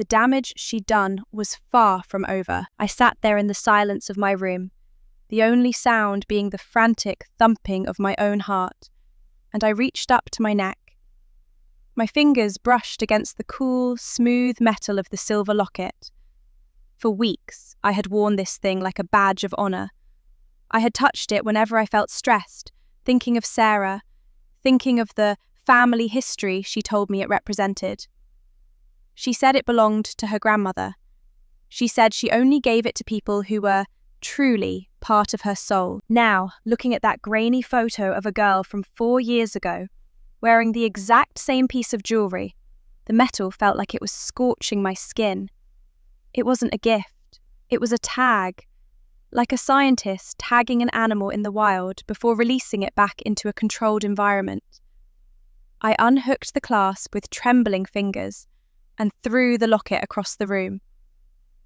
S1: The damage she'd done was far from over. I sat there in the silence of my room, the only sound being the frantic thumping of my own heart, and I reached up to my neck. My fingers brushed against the cool, smooth metal of the silver locket. For weeks, I had worn this thing like a badge of honor. I had touched it whenever I felt stressed, thinking of Sarah, thinking of the family history she told me it represented. She said it belonged to her grandmother. She said she only gave it to people who were truly part of her soul. Now, looking at that grainy photo of a girl from 4 years ago, wearing the exact same piece of jewelry, the metal felt like it was scorching my skin. It wasn't a gift. It was a tag, like a scientist tagging an animal in the wild before releasing it back into a controlled environment. I unhooked the clasp with trembling fingers and threw the locket across the room.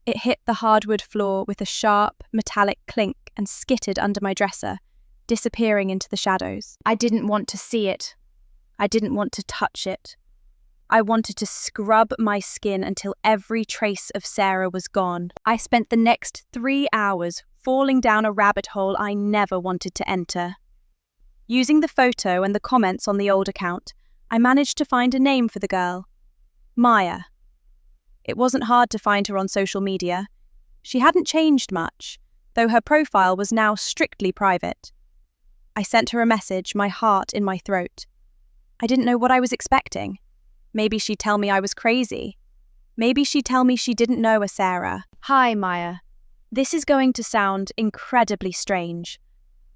S1: It hit the hardwood floor with a sharp, metallic clink and skittered under my dresser, disappearing into the shadows. I didn't want to see it. I didn't want to touch it. I wanted to scrub my skin until every trace of Sarah was gone. I spent the next 3 hours falling down a rabbit hole I never wanted to enter. Using the photo and the comments on the old account, I managed to find a name for the girl. Maya. It wasn't hard to find her on social media. She hadn't changed much, though her profile was now strictly private. I sent her a message, my heart in my throat. I didn't know what I was expecting. Maybe she'd tell me I was crazy. Maybe she'd tell me she didn't know a Sarah. Hi, Maya. This is going to sound incredibly strange,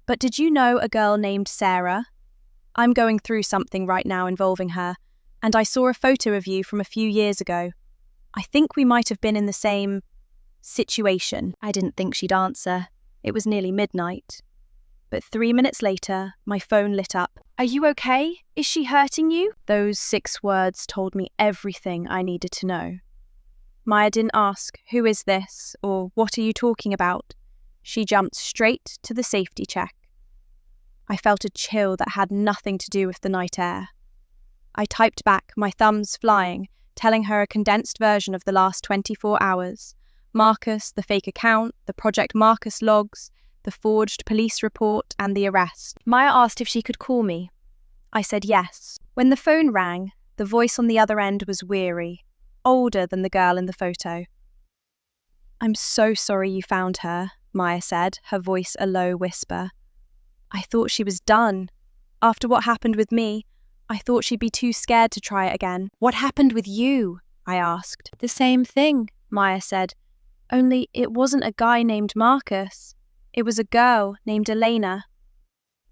S1: but did you know a girl named Sarah? I'm going through something right now involving her, and I saw a photo of you from a few years ago. I think we might have been in the same situation. I didn't think she'd answer. It was nearly midnight. But 3 minutes later, my phone lit up. Are you okay? Is she hurting you? Those 6 words told me everything I needed to know. Maya didn't ask, who is this, or what are you talking about? She jumped straight to the safety check. I felt a chill that had nothing to do with the night air. I typed back, my thumbs flying, telling her a condensed version of the last 24 hours. Marcus, the fake account, the Project Marcus logs, the forged police report, and the arrest. Maya asked if she could call me. I said yes. When the phone rang, the voice on the other end was weary, older than the girl in the photo. I'm so sorry you found her, Maya said, her voice a low whisper. I thought she was done. After what happened with me, I thought she'd be too scared to try it again. What happened with you? I asked. The same thing, Maya said. Only it wasn't a guy named Marcus. It was a girl named Elena.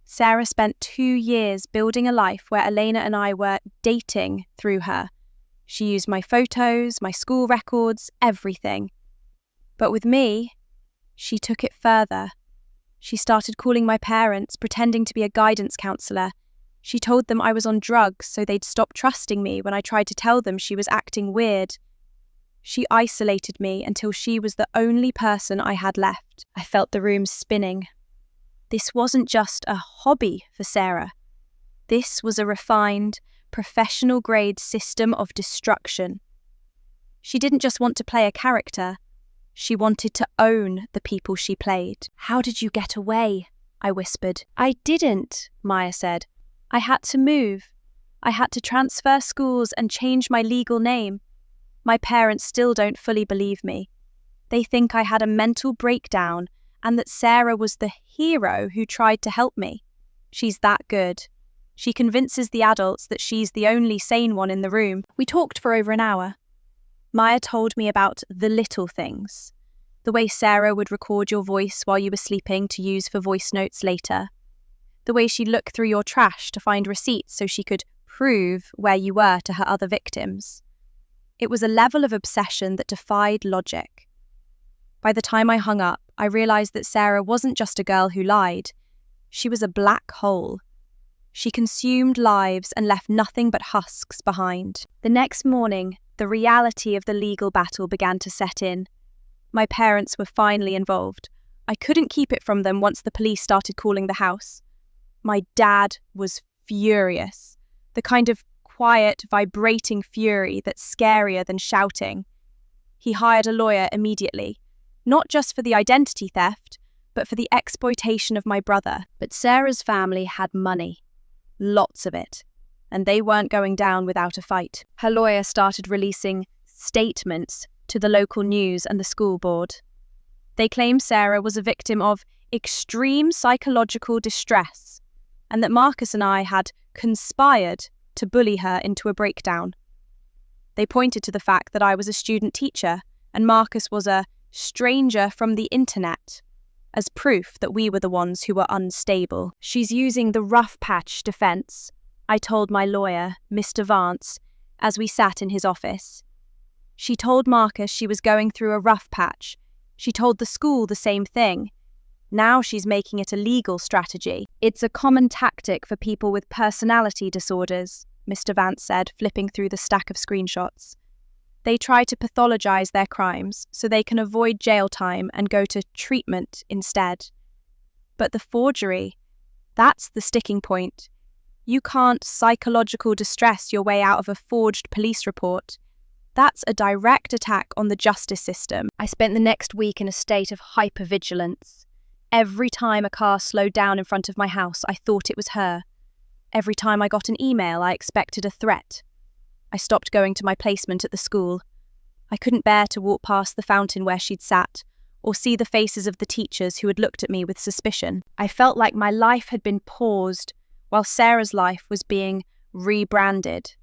S1: Sarah spent 2 years building a life where Elena and I were dating through her. She used my photos, my school records, everything. But with me, she took it further. She started calling my parents, pretending to be a guidance counsellor. She told them I was on drugs so they'd stop trusting me when I tried to tell them she was acting weird. She isolated me until she was the only person I had left. I felt the room spinning. This wasn't just a hobby for Sarah. This was a refined, professional-grade system of destruction. She didn't just want to play a character. She wanted to own the people she played. How did you get away? I whispered. I didn't, Maya said. I had to move. I had to transfer schools and change my legal name. My parents still don't fully believe me. They think I had a mental breakdown and that Sarah was the hero who tried to help me. She's that good. She convinces the adults that she's the only sane one in the room. We talked for over an hour. Maya told me about the little things. The way Sarah would record your voice while you were sleeping to use for voice notes later. The way she'd look through your trash to find receipts so she could prove where you were to her other victims. It was a level of obsession that defied logic. By the time I hung up, I realized that Sarah wasn't just a girl who lied. She was a black hole. She consumed lives and left nothing but husks behind. The next morning, the reality of the legal battle began to set in. My parents were finally involved. I couldn't keep it from them once the police started calling the house. My dad was furious, the kind of quiet, vibrating fury that's scarier than shouting. He hired a lawyer immediately, not just for the identity theft, but for the exploitation of my brother. But Sarah's family had money, lots of it, and they weren't going down without a fight. Her lawyer started releasing statements to the local news and the school board. They claimed Sarah was a victim of extreme psychological distress and that Marcus and I had conspired to bully her into a breakdown. They pointed to the fact that I was a student teacher and Marcus was a stranger from the internet as proof that we were the ones who were unstable. She's using the rough patch defense, I told my lawyer, Mr. Vance, as we sat in his office. She told Marcus she was going through a rough patch. She told the school the same thing. Now she's making it a legal strategy. It's a common tactic for people with personality disorders, Mr. Vance said, flipping through the stack of screenshots. They try to pathologize their crimes so they can avoid jail time and go to treatment instead. But the forgery, that's the sticking point. You can't psychological distress your way out of a forged police report. That's a direct attack on the justice system. I spent the next week in a state of hypervigilance. Every time a car slowed down in front of my house, I thought it was her. Every time I got an email, I expected a threat. I stopped going to my placement at the school. I couldn't bear to walk past the fountain where she'd sat, or see the faces of the teachers who had looked at me with suspicion. I felt like my life had been paused while Sarah's life was being rebranded.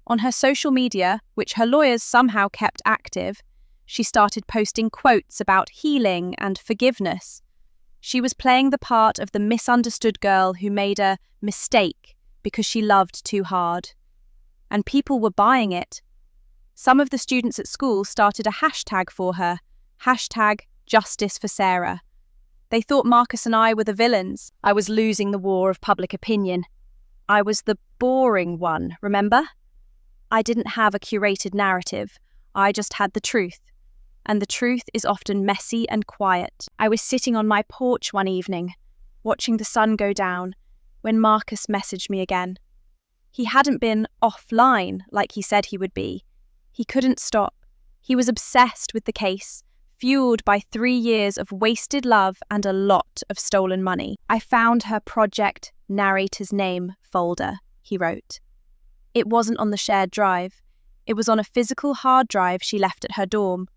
S1: On her social media, which her lawyers somehow kept active, she started posting quotes about healing and forgiveness. She was playing the part of the misunderstood girl who made a mistake because she loved too hard. And people were buying it. Some of the students at school started a hashtag for her, #JusticeForSarah. They thought Marcus and I were the villains. I was losing the war of public opinion. I was the boring one, remember? I didn't have a curated narrative. I just had the truth. And the truth is often messy and quiet. I was sitting on my porch one evening, watching the sun go down, when Marcus messaged me again. He hadn't been offline like he said he would be. He couldn't stop. He was obsessed with the case, fueled by 3 years of wasted love and a lot of stolen money. I found her project narrator's name folder, he wrote. It wasn't on the shared drive. It was on a physical hard drive she left at her dorm.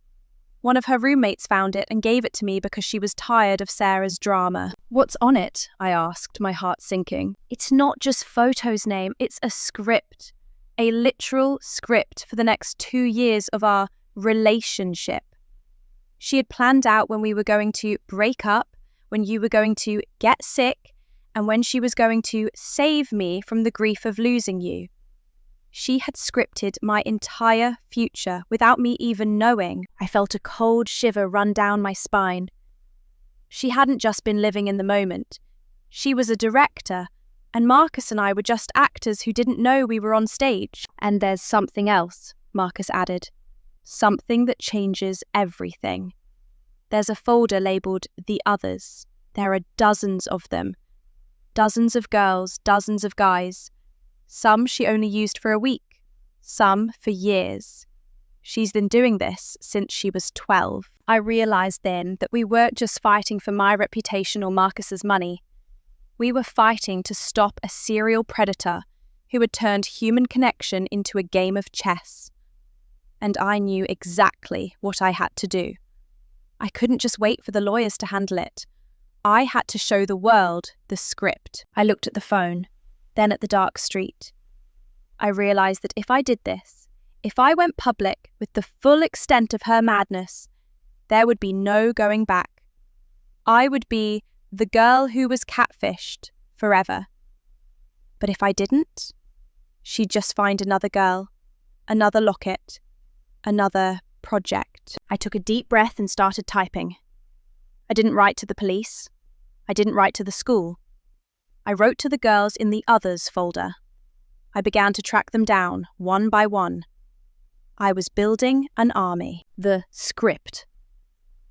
S1: One of her roommates found it and gave it to me because she was tired of Sarah's drama. What's on it? I asked, my heart sinking. It's not just photos, name, it's a script. A literal script for the next 2 years of our relationship. She had planned out when we were going to break up, when you were going to get sick, and when she was going to save me from the grief of losing you. She had scripted my entire future without me even knowing. I felt a cold shiver run down my spine. She hadn't just been living in the moment. She was a director, and Marcus and I were just actors who didn't know we were on stage. And there's something else, Marcus added. Something that changes everything. There's a folder labelled The Others. There are dozens of them. Dozens of girls, dozens of guys. Some she only used for a week, some for years. She's been doing this since she was 12. I realised then that we weren't just fighting for my reputation or Marcus's money. We were fighting to stop a serial predator who had turned human connection into a game of chess. And I knew exactly what I had to do. I couldn't just wait for the lawyers to handle it. I had to show the world the script. I looked at the phone, then at the dark street. I realised that if I did this, if I went public with the full extent of her madness, there would be no going back. I would be the girl who was catfished forever. But if I didn't, she'd just find another girl, another locket, another project. I took a deep breath and started typing. I didn't write to the police. I didn't write to the school. I wrote to the girls in the Others folder. I began to track them down, one by one. I was building an army. The script.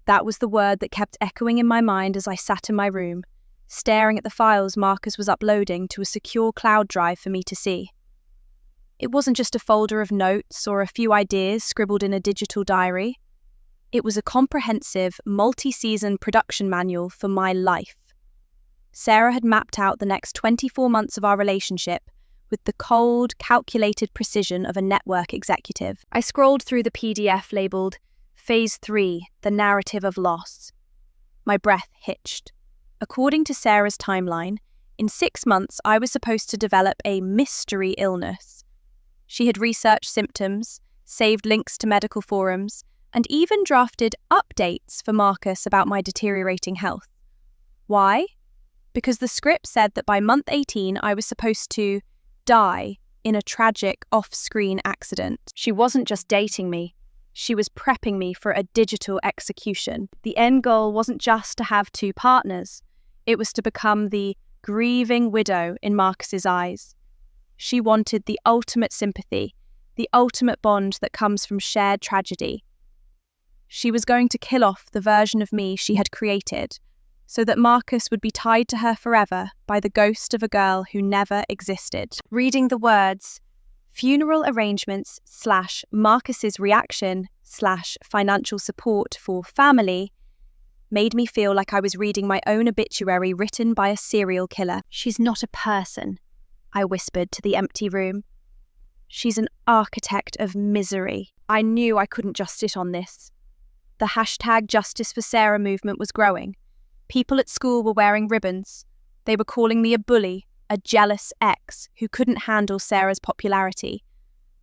S1: That was the word that kept echoing in my mind as I sat in my room, staring at the files Marcus was uploading to a secure cloud drive for me to see. It wasn't just a folder of notes or a few ideas scribbled in a digital diary. It was a comprehensive, multi-season production manual for my life. Sarah had mapped out the next 24 months of our relationship with the cold, calculated precision of a network executive. I scrolled through the PDF labeled Phase 3, The Narrative of Loss. My breath hitched. According to Sarah's timeline, in 6 months I was supposed to develop a mystery illness. She had researched symptoms, saved links to medical forums, and even drafted updates for Marcus about my deteriorating health. Why? Because the script said that by month 18 I was supposed to die in a tragic off-screen accident. She wasn't just dating me, she was prepping me for a digital execution. The end goal wasn't just to have 2 partners, it was to become the grieving widow in Marcus's eyes. She wanted the ultimate sympathy, the ultimate bond that comes from shared tragedy. She was going to kill off the version of me she had created, so that Marcus would be tied to her forever by the ghost of a girl who never existed. Reading the words, funeral arrangements / Marcus's reaction / financial support for family made me feel like I was reading my own obituary written by a serial killer. She's not a person, I whispered to the empty room. She's an architect of misery. I knew I couldn't just sit on this. The hashtag Justice for Sarah movement was growing. People at school were wearing ribbons. They were calling me a bully, a jealous ex who couldn't handle Sarah's popularity.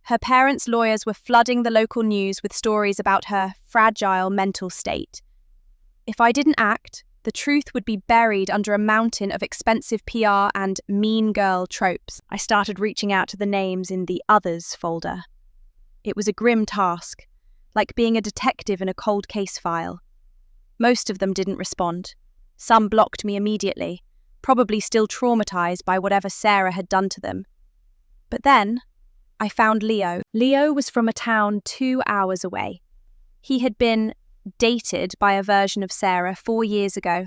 S1: Her parents' lawyers were flooding the local news with stories about her fragile mental state. If I didn't act, the truth would be buried under a mountain of expensive PR and mean girl tropes. I started reaching out to the names in the Others folder. It was a grim task, like being a detective in a cold case file. Most of them didn't respond. Some blocked me immediately, probably still traumatized by whatever Sarah had done to them. But then, I found Leo. Leo was from a town 2 hours away. He had been dated by a version of Sarah 4 years ago.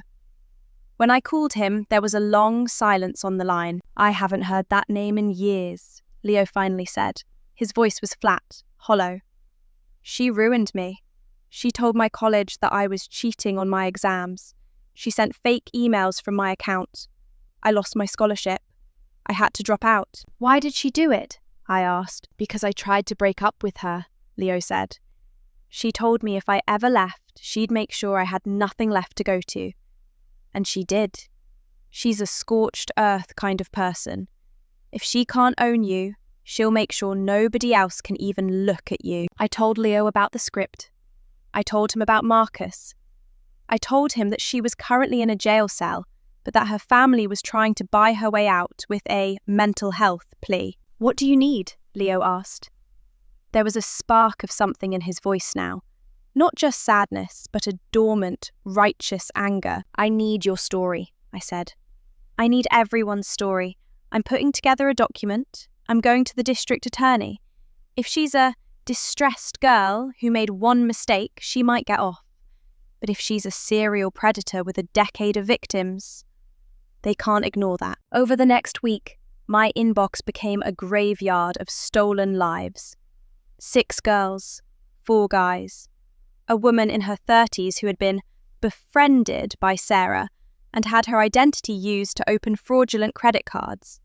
S1: When I called him, there was a long silence on the line. I haven't heard that name in years, Leo finally said. His voice was flat, hollow. She ruined me. She told my college that I was cheating on my exams. She sent fake emails from my account. I lost my scholarship. I had to drop out. Why did she do it? I asked. Because I tried to break up with her, Leo said. She told me if I ever left, she'd make sure I had nothing left to go to. And she did. She's a scorched earth kind of person. If she can't own you, she'll make sure nobody else can even look at you. I told Leo about the script. I told him about Marcus. I told him that she was currently in a jail cell, but that her family was trying to buy her way out with a mental health plea. What do you need? Leo asked. There was a spark of something in his voice now. Not just sadness, but a dormant, righteous anger. I need your story, I said. I need everyone's story. I'm putting together a document. I'm going to the district attorney. If she's a distressed girl who made one mistake, she might get off. But if she's a serial predator with a decade of victims, they can't ignore that. Over the next week, my inbox became a graveyard of stolen lives. 6 girls, 4 guys. A woman in her 30s who had been befriended by Sarah and had her identity used to open fraudulent credit cards.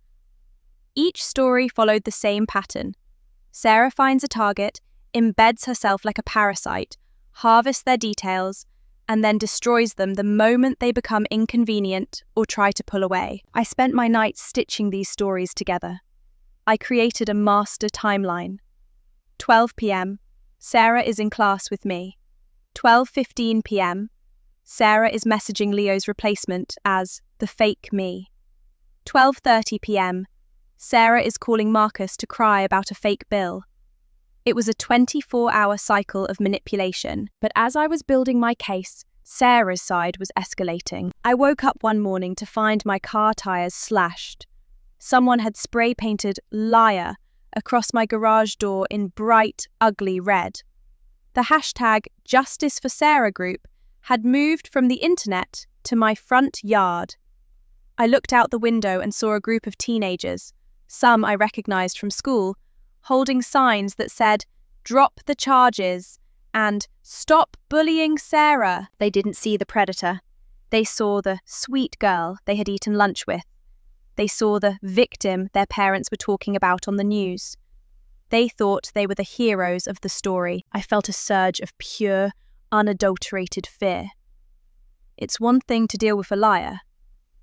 S1: Each story followed the same pattern. Sarah finds a target, embeds herself like a parasite, harvests their details, and then destroys them the moment they become inconvenient or try to pull away. I spent my nights stitching these stories together. I created a master timeline. 12 p.m. Sarah is in class with me. 12:15 p.m. Sarah is messaging Leo's replacement as the fake me. 12:30 p.m. Sarah is calling Marcus to cry about a fake bill. It was a 24-hour cycle of manipulation, but as I was building my case, Sarah's side was escalating. I woke up one morning to find my car tires slashed. Someone had spray-painted "liar" across my garage door in bright, ugly red. The hashtag Justice for Sarah group had moved from the internet to my front yard. I looked out the window and saw a group of teenagers, some I recognized from school, holding signs that said, "Drop the charges," and "Stop bullying Sarah." They didn't see the predator. They saw the sweet girl they had eaten lunch with. They saw the victim their parents were talking about on the news. They thought they were the heroes of the story. I felt a surge of pure, unadulterated fear. It's one thing to deal with a liar.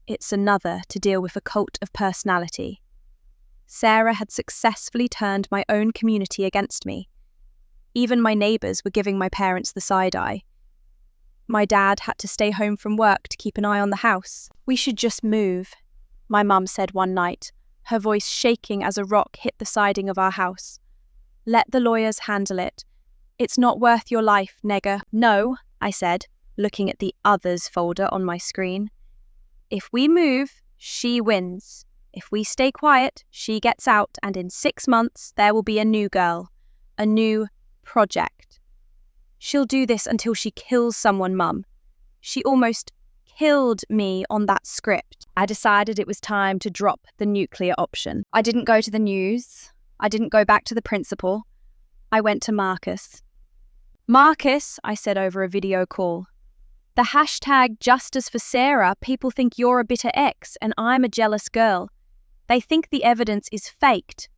S1: It's another to deal with a cult of personality. Sarah had successfully turned my own community against me. Even my neighbours were giving my parents the side eye. My dad had to stay home from work to keep an eye on the house. "We should just move," my mum said one night, her voice shaking as a rock hit the siding of our house. "Let the lawyers handle it. It's not worth your life, nigger." "No," I said, looking at the others folder on my screen. "If we move, she wins. If we stay quiet, she gets out, and in 6 months there will be a new girl, a new project. She'll do this until she kills someone, Mum. She almost killed me on that script." I decided it was time to drop the nuclear option. I didn't go to the news. I didn't go back to the principal. I went to Marcus. "Marcus," I said over a video call, "the hashtag Justice for Sarah, people think you're a bitter ex and I'm a jealous girl. They think the evidence is faked.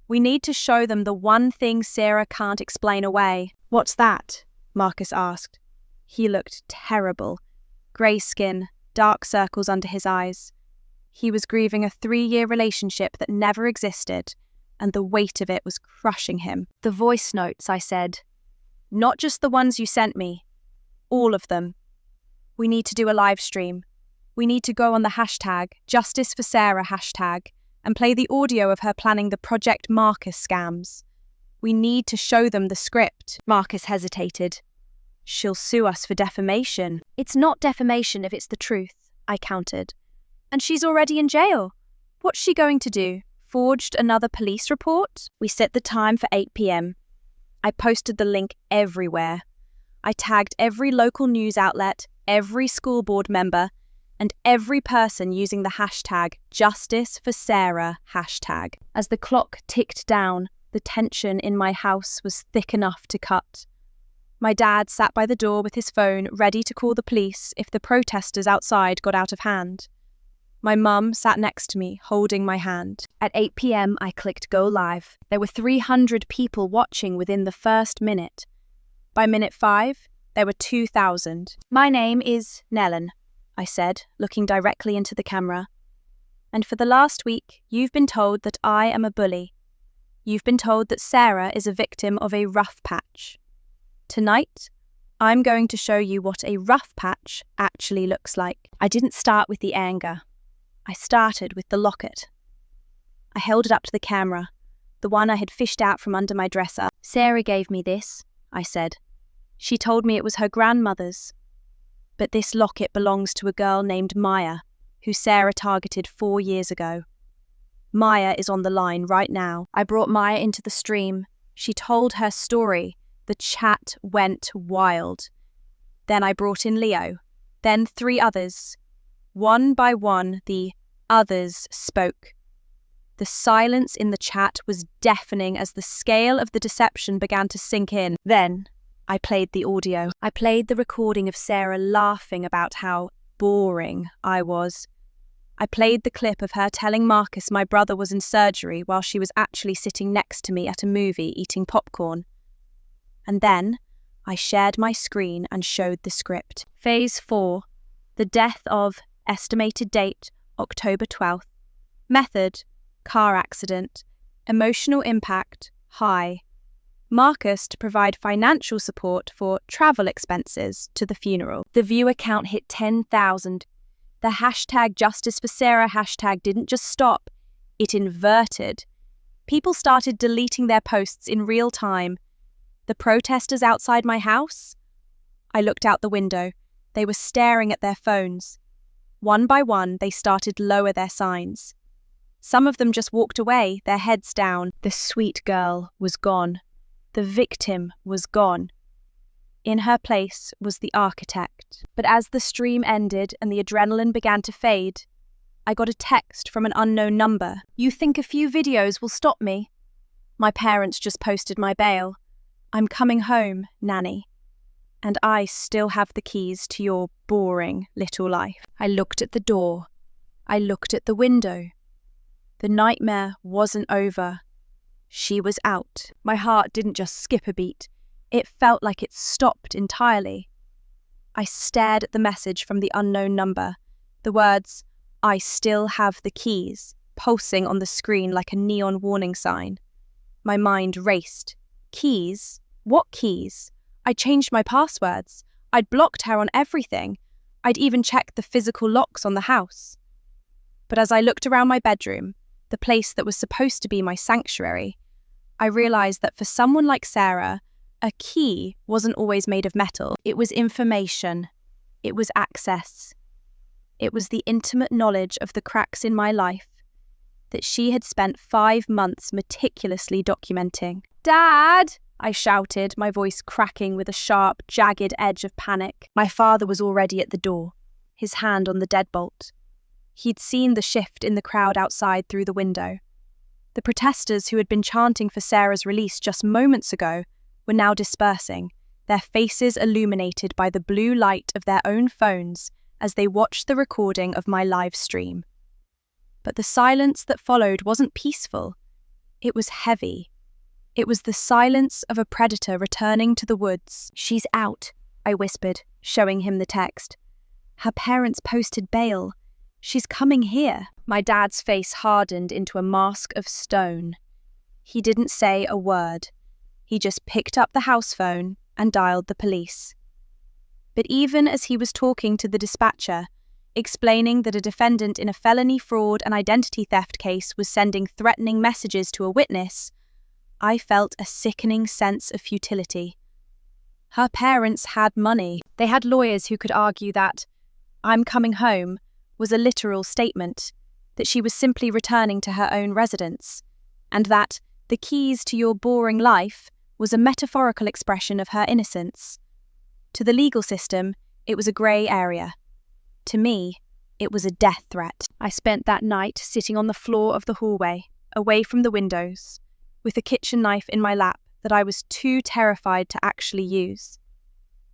S1: We need to show them the one thing Sarah can't explain away." "What's that?" Marcus asked. He looked terrible. Grey skin, dark circles under his eyes. He was grieving a 3-year relationship that never existed, and the weight of it was crushing him. "The voice notes," I said. "Not just the ones you sent me. All of them. We need to do a live stream. We need to go on the hashtag, Justice for Sarah hashtag, and play the audio of her planning the Project Marcus scams. We need to show them the script." Marcus hesitated. "She'll sue us for defamation." "It's not defamation if it's the truth," I countered. "And she's already in jail. What's she going to do? Forged another police report?" We set the time for 8 p.m. I posted the link everywhere. I tagged every local news outlet, every school board member, and every person using the hashtag Justice for Sarah hashtag. As the clock ticked down, the tension in my house was thick enough to cut. My dad sat by the door with his phone, ready to call the police if the protesters outside got out of hand. My mum sat next to me, holding my hand. At 8 p.m, I clicked go live. There were 300 people watching within the first minute. By minute 5, there were 2,000. "My name is Nellen," I said, looking directly into the camera. "And for the last week, you've been told that I am a bully. You've been told that Sarah is a victim of a rough patch. Tonight, I'm going to show you what a rough patch actually looks like." I didn't start with the anger. I started with the locket. I held it up to the camera, the one I had fished out from under my dresser. "Sarah gave me this," I said. "She told me it was her grandmother's. But this locket belongs to a girl named Maya, who Sarah targeted 4 years ago. Maya is on the line right now." I brought Maya into the stream. She told her story. The chat went wild. Then I brought in Leo, then 3 others. One by one, the others spoke. The silence in the chat was deafening as the scale of the deception began to sink in. Then I played the audio. I played the recording of Sarah laughing about how boring I was. I played the clip of her telling Marcus my brother was in surgery while she was actually sitting next to me at a movie eating popcorn. And then I shared my screen and showed the script. Phase 4, the death of, estimated date, October 12th. Method, car accident. Emotional impact, high. Marcus to provide financial support for travel expenses to the funeral. The viewer count hit 10,000. The hashtag Justice for Sarah hashtag didn't just stop, it inverted. People started deleting their posts in real time. The protesters outside my house? I looked out the window. They were staring at their phones. One by one, they started to lower their signs. Some of them just walked away, their heads down. The sweet girl was gone. The victim was gone. In her place was the architect. But as the stream ended and the adrenaline began to fade, I got a text from an unknown number. "You think a few videos will stop me?" My parents just posted my bail. I'm coming home, Nanny. And I still have the keys to your boring little life. I looked at the door. I looked at the window. The nightmare wasn't over. She was out. My heart didn't just skip a beat. It felt like it stopped entirely. I stared at the message from the unknown number. The words, "I still have the keys," pulsing on the screen like a neon warning sign. My mind raced. Keys? What keys? I'd changed my passwords. I'd blocked her on everything. I'd even checked the physical locks on the house. But as I looked around my bedroom, the place that was supposed to be my sanctuary, I realized that for someone like Sarah, a key wasn't always made of metal. It was information. It was access. It was the intimate knowledge of the cracks in my life that she had spent 5 months meticulously documenting. "Dad!" I shouted, my voice cracking with a sharp, jagged edge of panic. My father was already at the door, his hand on the deadbolt. He'd seen the shift in the crowd outside through the window. The protesters who had been chanting for Sarah's release just moments ago were now dispersing, their faces illuminated by the blue light of their own phones as they watched the recording of my live stream. But the silence that followed wasn't peaceful. It was heavy. It was the silence of a predator returning to the woods. "She's out," I whispered, showing him the text. "Her parents posted bail. She's coming here." My dad's face hardened into a mask of stone. He didn't say a word. He just picked up the house phone and dialed the police. But even as he was talking to the dispatcher, explaining that a defendant in a felony fraud and identity theft case was sending threatening messages to a witness, I felt a sickening sense of futility. Her parents had money. They had lawyers who could argue that "I'm coming home" was a literal statement, that she was simply returning to her own residence, and that the keys to your boring life was a metaphorical expression of her innocence. To the legal system, it was a grey area. To me, it was a death threat. I spent that night sitting on the floor of the hallway, away from the windows, with a kitchen knife in my lap that I was too terrified to actually use.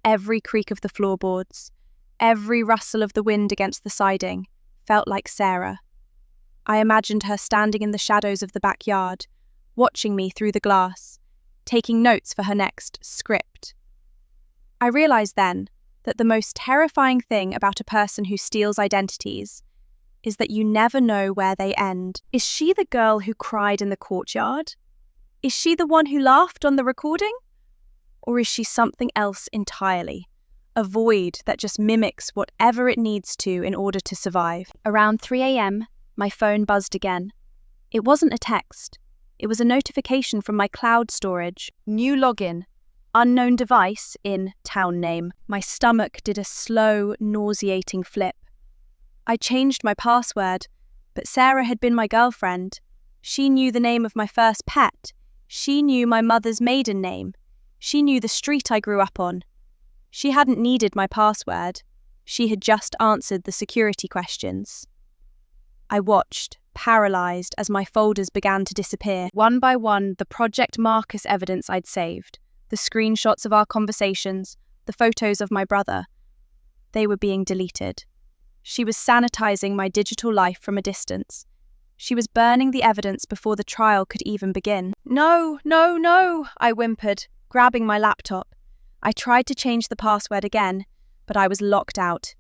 S1: Every creak of the floorboards, every rustle of the wind against the siding, felt like Sarah. I imagined her standing in the shadows of the backyard, watching me through the glass, taking notes for her next script. I realized then that the most terrifying thing about a person who steals identities is that you never know where they end. Is she the girl who cried in the courtyard? Is she the one who laughed on the recording? Or is she something else entirely? A void that just mimics whatever it needs to in order to survive. Around 3 a.m, my phone buzzed again. It wasn't a text. It was a notification from my cloud storage. New login. Unknown device in town name. My stomach did a slow, nauseating flip. I changed my password, but Sarah had been my girlfriend. She knew the name of my first pet. She knew my mother's maiden name. She knew the street I grew up on. She hadn't needed my password. She had just answered the security questions. I watched, paralysed, as my folders began to disappear. One by one, the Project Marcus evidence I'd saved, the screenshots of our conversations, the photos of my brother, they were being deleted. She was sanitizing my digital life from a distance. She was burning the evidence before the trial could even begin. "No, no, no," I whimpered, grabbing my laptop. I tried to change the password again, but I was locked out.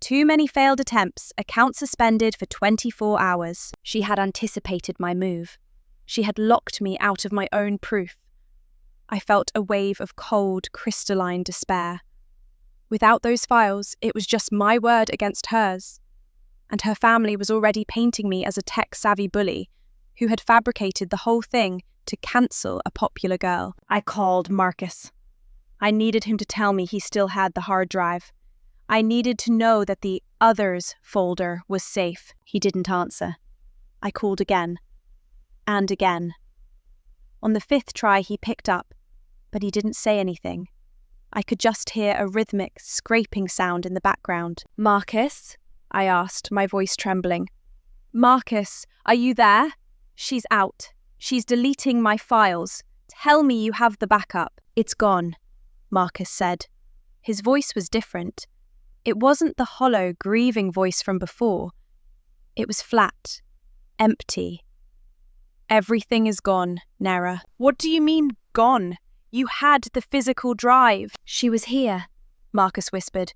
S1: Too many failed attempts, account suspended for 24 hours. She had anticipated my move. She had locked me out of my own proof. I felt a wave of cold, crystalline despair. Without those files, it was just my word against hers. And her family was already painting me as a tech-savvy bully who had fabricated the whole thing to cancel a popular girl. I called Marcus. I needed him to tell me he still had the hard drive. I needed to know that the others folder was safe. He didn't answer. I called again. And again. On the 5th try, he picked up, but he didn't say anything. I could just hear a rhythmic, scraping sound in the background. "Marcus?" I asked, my voice trembling. "Marcus, are you there?" "She's out," She's deleting my files. Tell me you have the backup. It's gone, Marcus said. His voice was different. It wasn't the hollow, grieving voice from before. It was flat, empty. Everything is gone, Nera. What do you mean, gone? You had the physical drive. She was here, Marcus whispered.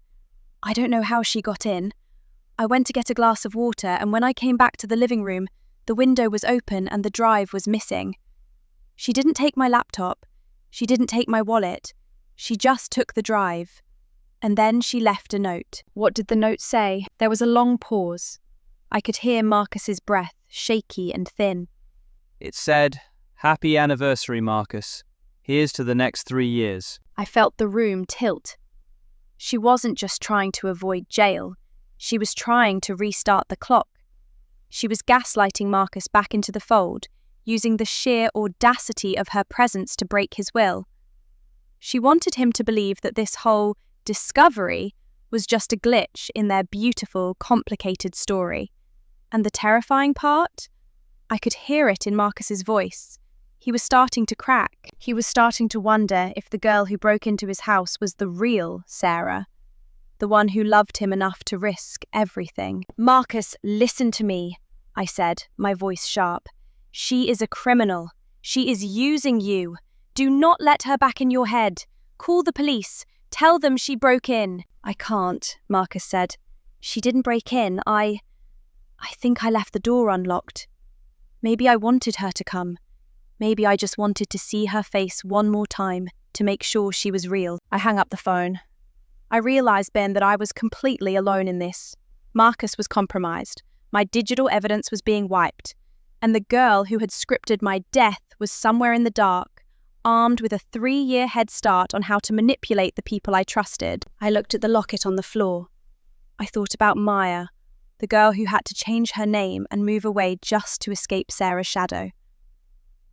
S1: I don't know how she got in. I went to get a glass of water, and when I came back to the living room, the window was open and the drive was missing. She didn't take my laptop. She didn't take my wallet. She just took the drive. And then she left a note. What did the note say? There was a long pause. I could hear Marcus's breath, shaky and thin.
S3: It said, "Happy anniversary, Marcus. Here's to the next 3 years."
S1: I felt the room tilt. She wasn't just trying to avoid jail. She was trying to restart the clock. She was gaslighting Marcus back into the fold, using the sheer audacity of her presence to break his will. She wanted him to believe that this whole discovery was just a glitch in their beautiful, complicated story. And the terrifying part? I could hear it in Marcus's voice. He was starting to crack. He was starting to wonder if the girl who broke into his house was the real Sarah, the one who loved him enough to risk everything. Marcus, listen to me, I said, my voice sharp. She is a criminal. She is using you. Do not let her back in your head. Call the police. Tell them she broke in. I can't, Marcus said. She didn't break in. I think I left the door unlocked. Maybe I wanted her to come. Maybe I just wanted to see her face one more time to make sure she was real. I hung up the phone. I realised then that I was completely alone in this. Marcus was compromised. My digital evidence was being wiped. And the girl who had scripted my death was somewhere in the dark, armed with a 3-year head start on how to manipulate the people I trusted. I looked at the locket on the floor. I thought about Maya, the girl who had to change her name and move away just to escape Sarah's shadow.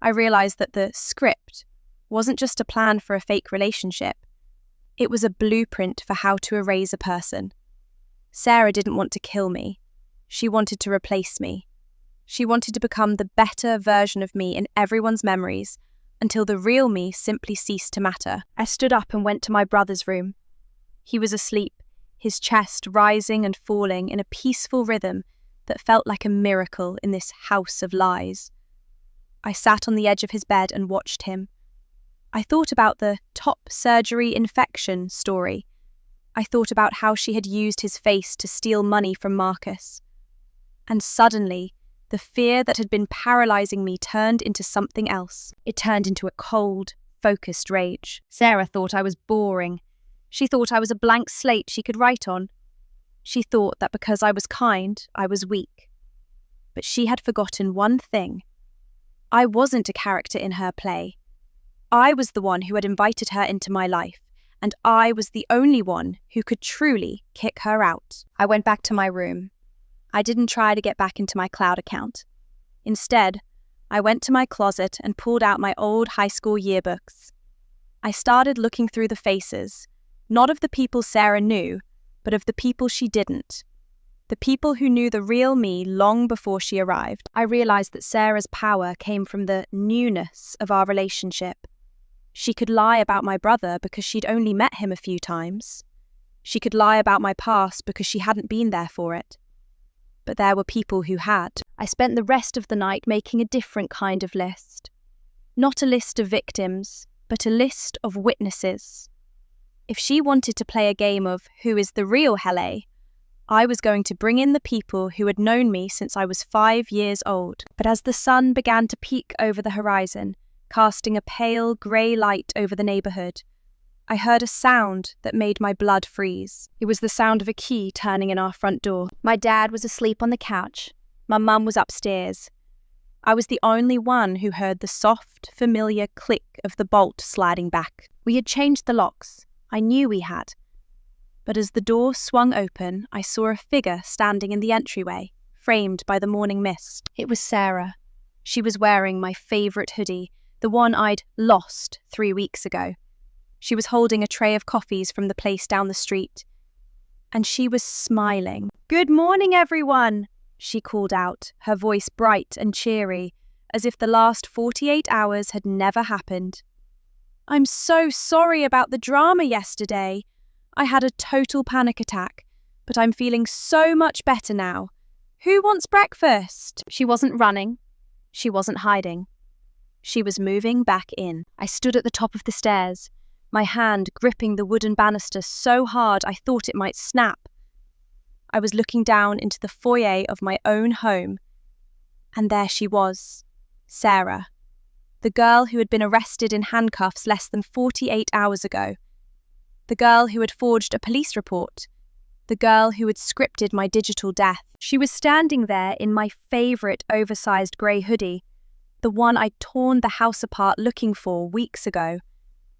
S1: I realised that the script wasn't just a plan for a fake relationship. It was a blueprint for how to erase a person. Sarah didn't want to kill me. She wanted to replace me. She wanted to become the better version of me in everyone's memories until the real me simply ceased to matter. I stood up and went to my brother's room. He was asleep, his chest rising and falling in a peaceful rhythm that felt like a miracle in this house of lies. I sat on the edge of his bed and watched him. I thought about the top surgery infection story. I thought about how she had used his face to steal money from Marcus. And suddenly, the fear that had been paralyzing me turned into something else. It turned into a cold, focused rage. Sarah thought I was boring. She thought I was a blank slate she could write on. She thought that because I was kind, I was weak. But she had forgotten one thing. I wasn't a character in her play. I was the one who had invited her into my life, and I was the only one who could truly kick her out. I went back to my room. I didn't try to get back into my cloud account. Instead, I went to my closet and pulled out my old high school yearbooks. I started looking through the faces, not of the people Sarah knew, but of the people she didn't. The people who knew the real me long before she arrived. I realized that Sarah's power came from the newness of our relationship. She could lie about my brother because she'd only met him a few times. She could lie about my past because she hadn't been there for it. But there were people who had. I spent the rest of the night making a different kind of list. Not a list of victims, but a list of witnesses. If she wanted to play a game of who is the real Hele, I was going to bring in the people who had known me since I was 5 years old. But as the sun began to peek over the horizon, casting a pale grey light over the neighbourhood, I heard a sound that made my blood freeze. It was the sound of a key turning in our front door. My dad was asleep on the couch. My mum was upstairs. I was the only one who heard the soft, familiar click of the bolt sliding back. We had changed the locks. I knew we had. But as the door swung open, I saw a figure standing in the entryway, framed by the morning mist. It was Sarah. She was wearing my favourite hoodie, the one I'd lost 3 weeks ago. She was holding a tray of coffees from the place down the street. And she was smiling. "Good morning, everyone," she called out, her voice bright and cheery, as if the last 48 hours had never happened. "I'm so sorry about the drama yesterday. I had a total panic attack, but I'm feeling so much better now. Who wants breakfast?" She wasn't running. She wasn't hiding. She was moving back in. I stood at the top of the stairs, my hand gripping the wooden banister so hard I thought it might snap. I was looking down into the foyer of my own home, and there she was, Sarah, the girl who had been arrested in handcuffs less than 48 hours ago, the girl who had forged a police report, the girl who had scripted my digital death. She was standing there in my favourite oversized grey hoodie, the one I'd torn the house apart looking for weeks ago,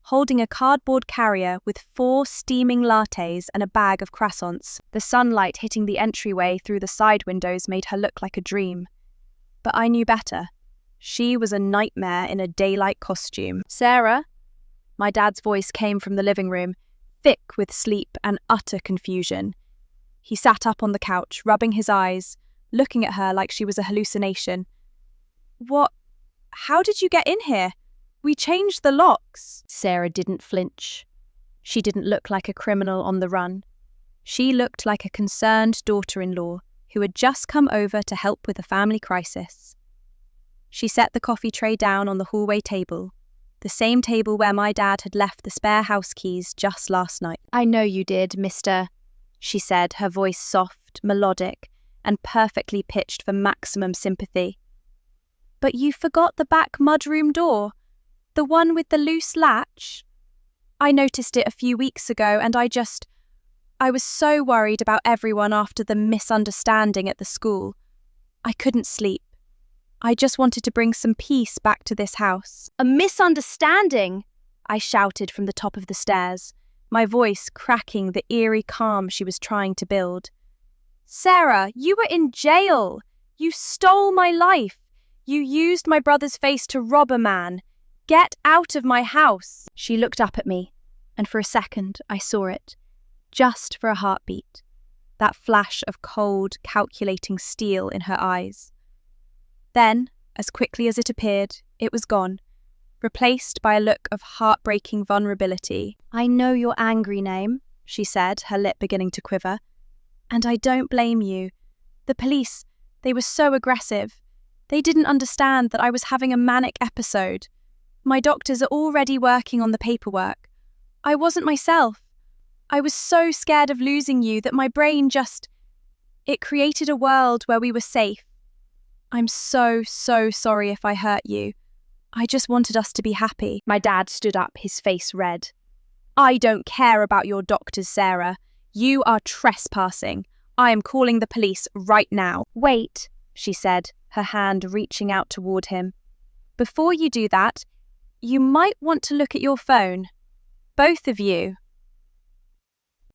S1: holding a cardboard carrier with 4 steaming lattes and a bag of croissants. The sunlight hitting the entryway through the side windows made her look like a dream. But I knew better. She was a nightmare in a daylight costume. "Sarah?" My dad's voice came from the living room, thick with sleep and utter confusion. He sat up on the couch, rubbing his eyes, looking at her like she was a hallucination. "What? How did you get in here? We changed the locks." Sarah didn't flinch. She didn't look like a criminal on the run. She looked like a concerned daughter-in-law who had just come over to help with a family crisis. She set the coffee tray down on the hallway table, the same table where my dad had left the spare house keys just last night. "I know you did, mister," she said, her voice soft, melodic, and perfectly pitched for maximum sympathy. "But you forgot the back mudroom door, the one with the loose latch. I noticed it a few weeks ago and I was so worried about everyone after the misunderstanding at the school. I couldn't sleep. I just wanted to bring some peace back to this house." "A misunderstanding?" I shouted from the top of the stairs, my voice cracking the eerie calm she was trying to build. "Sarah, you were in jail. You stole my life. You used my brother's face to rob a man. Get out of my house." She looked up at me, and for a second I saw it, just for a heartbeat, that flash of cold, calculating steel in her eyes. Then, as quickly as it appeared, it was gone, replaced by a look of heartbreaking vulnerability. "I know you're angry, Naeem," she said, her lip beginning to quiver. "And I don't blame you. The police, they were so aggressive. They didn't understand that I was having a manic episode. My doctors are already working on the paperwork. I wasn't myself. I was so scared of losing you that my brain it created a world where we were safe. I'm so sorry if I hurt you. I just wanted us to be happy." My dad stood up, his face red. "I don't care about your doctors, Sarah. You are trespassing. I am calling the police right now." "Wait," she said, her hand reaching out toward him. "Before you do that, you might want to look at your phone. Both of you."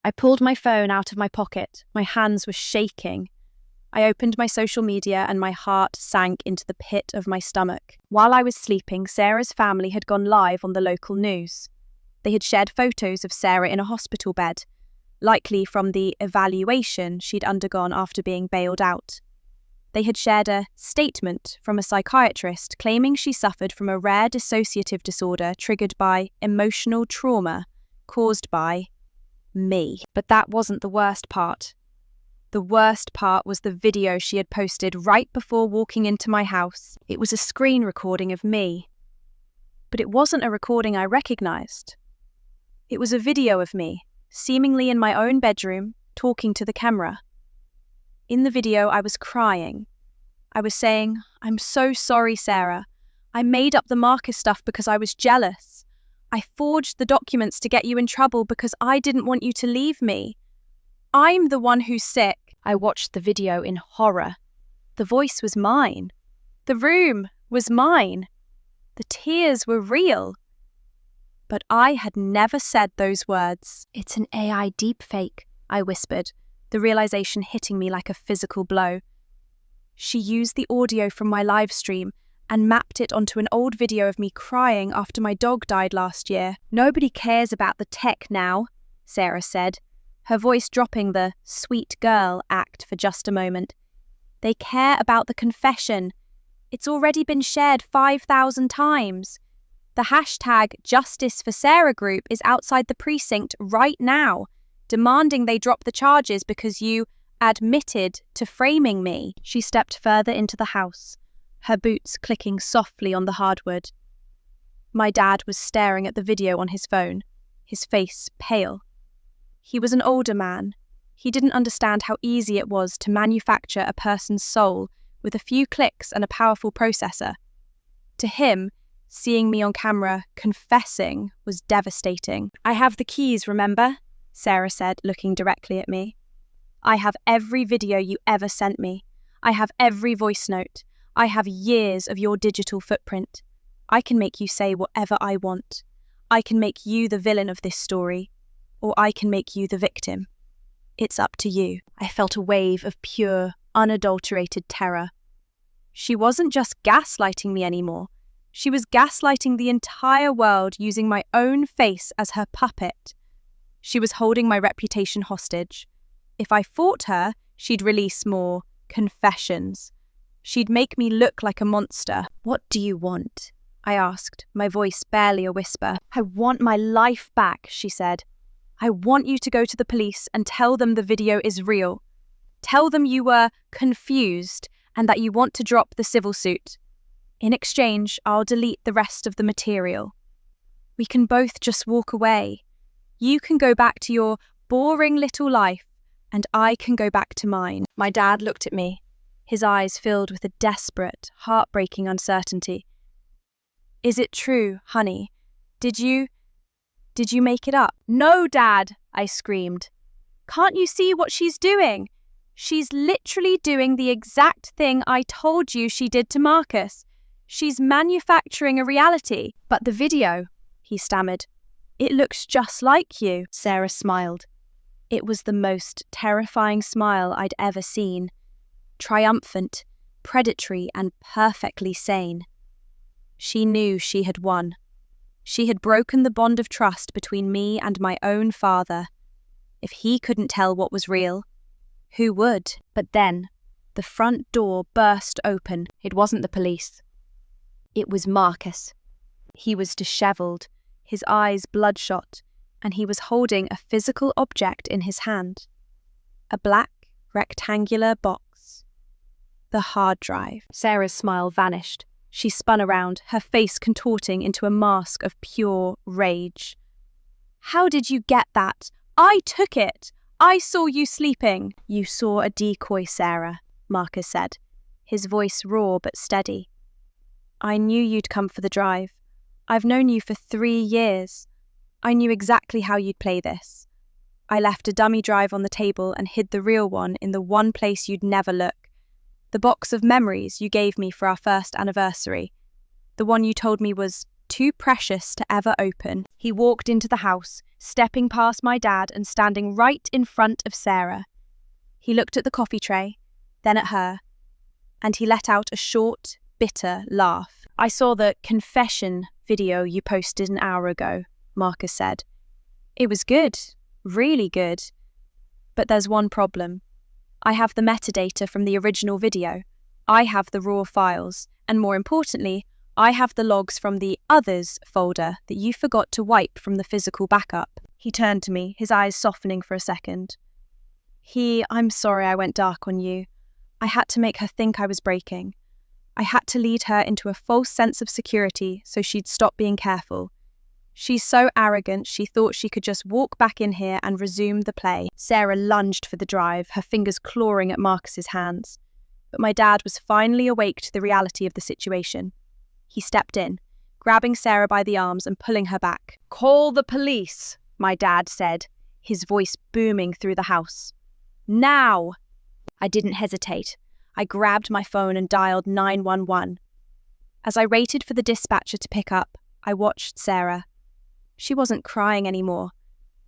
S1: I pulled my phone out of my pocket. My hands were shaking. I opened my social media and my heart sank into the pit of my stomach. While I was sleeping, Sarah's family had gone live on the local news. They had shared photos of Sarah in a hospital bed, likely from the evaluation she'd undergone after being bailed out. They had shared a statement from a psychiatrist claiming she suffered from a rare dissociative disorder triggered by emotional trauma caused by me. But that wasn't the worst part. The worst part was the video she had posted right before walking into my house. It was a screen recording of me. But it wasn't a recording I recognized. It was a video of me, seemingly in my own bedroom, talking to the camera. In the video, I was crying. I was saying, "I'm so sorry, Sarah. I made up the Marcus stuff because I was jealous. I forged the documents to get you in trouble because I didn't want you to leave me. I'm the one who's sick." I watched the video in horror. The voice was mine. The room was mine. The tears were real. But I had never said those words. "It's an AI deepfake," I whispered, the realization hitting me like a physical blow. She used the audio from my live stream and mapped it onto an old video of me crying after my dog died last year. "Nobody cares about the tech now," Sarah said, her voice dropping the sweet girl act for just a moment. "They care about the confession. It's already been shared 5,000 times. The hashtag Justice for Sarah group is outside the precinct right now, demanding they drop the charges because you admitted to framing me. She stepped further into the house, her boots clicking softly on the hardwood. My dad was staring at the video on his phone, his face pale. He was an older man. He didn't understand how easy it was to manufacture a person's soul with a few clicks and a powerful processor. To him, seeing me on camera confessing was devastating. "I have the keys, remember?" Sarah said, looking directly at me. "I have every video you ever sent me. I have every voice note. I have years of your digital footprint. I can make you say whatever I want. I can make you the villain of this story, or I can make you the victim. It's up to you." I felt a wave of pure, unadulterated terror. She wasn't just gaslighting me anymore. She was gaslighting the entire world using my own face as her puppet. She was holding my reputation hostage. If I fought her, she'd release more confessions. She'd make me look like a monster. "What do you want?" I asked, my voice barely a whisper. "I want my life back," she said. "I want you to go to the police and tell them the video is real. Tell them you were confused and that you want to drop the civil suit. In exchange, I'll delete the rest of the material. We can both just walk away. You can go back to your boring little life, and I can go back to mine." My dad looked at me, his eyes filled with a desperate, heartbreaking uncertainty. "Is it true, honey? Did you make it up?" "No, Dad," I screamed. "Can't you see what she's doing? She's literally doing the exact thing I told you she did to Marcus. She's manufacturing a reality." "But the video," he stammered. "It looks just like you." Sarah smiled. It was the most terrifying smile I'd ever seen. Triumphant, predatory, and perfectly sane. She knew she had won. She had broken the bond of trust between me and my own father. If he couldn't tell what was real, who would? But then, the front door burst open. It wasn't the police. It was Marcus. He was dishevelled, his eyes bloodshot, and he was holding a physical object in his hand. A black, rectangular box. The hard drive. Sarah's smile vanished. She spun around, her face contorting into a mask of pure rage. "How did you get that? I took it! I saw you sleeping." "You saw a decoy, Sarah," Marcus said, his voice raw but steady. "I knew you'd come for the drive. I've known you for 3 years. I knew exactly how you'd play this. I left a dummy drive on the table and hid the real one in the one place you'd never look. The box of memories you gave me for our first anniversary. The one you told me was too precious to ever open." He walked into the house, stepping past my dad and standing right in front of Sarah. He looked at the coffee tray, then at her, and he let out a short, bitter laugh. "I saw the confession video you posted an hour ago," Marcus said. "It was good, really good. But there's one problem. I have the metadata from the original video. I have the raw files, and more importantly, I have the logs from the Others folder that you forgot to wipe from the physical backup." He turned to me, his eyes softening for a second. "I'm sorry I went dark on you. I had to make her think I was breaking. I had to lead her into a false sense of security so she'd stop being careful. She's so arrogant she thought she could just walk back in here and resume the play." Sarah lunged for the drive, her fingers clawing at Marcus's hands. But my dad was finally awake to the reality of the situation. He stepped in, grabbing Sarah by the arms and pulling her back. "Call the police," my dad said, his voice booming through the house. "Now!" I didn't hesitate. I grabbed my phone and dialed 911. As I waited for the dispatcher to pick up, I watched Sarah. She wasn't crying anymore.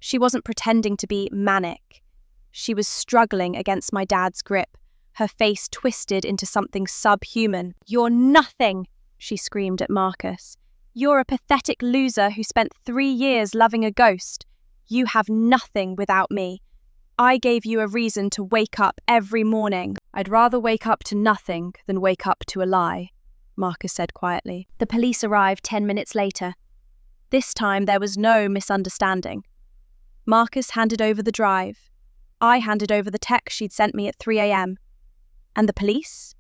S1: She wasn't pretending to be manic. She was struggling against my dad's grip, her face twisted into something subhuman. "You're nothing!" she screamed at Marcus. "You're a pathetic loser who spent 3 years loving a ghost. You have nothing without me. I gave you a reason to wake up every morning." "I'd rather wake up to nothing than wake up to a lie," Marcus said quietly. The police arrived 10 minutes later. This time there was no misunderstanding. Marcus handed over the drive. I handed over the text she'd sent me at 3 a.m. And the police?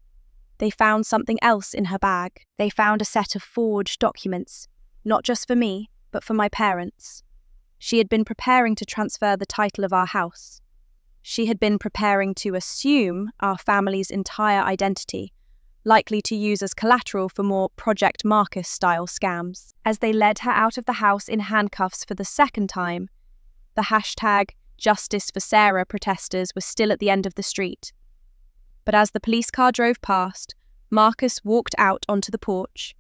S1: They found something else in her bag. They found a set of forged documents, not just for me, but for my parents. She had been preparing to transfer the title of our house. She had been preparing to assume our family's entire identity, likely to use as collateral for more Project Marcus-style scams. As they led her out of the house in handcuffs for the second time, the hashtag Justice for Sarah protesters were still at the end of the street. But as the police car drove past, Marcus walked out onto the porch.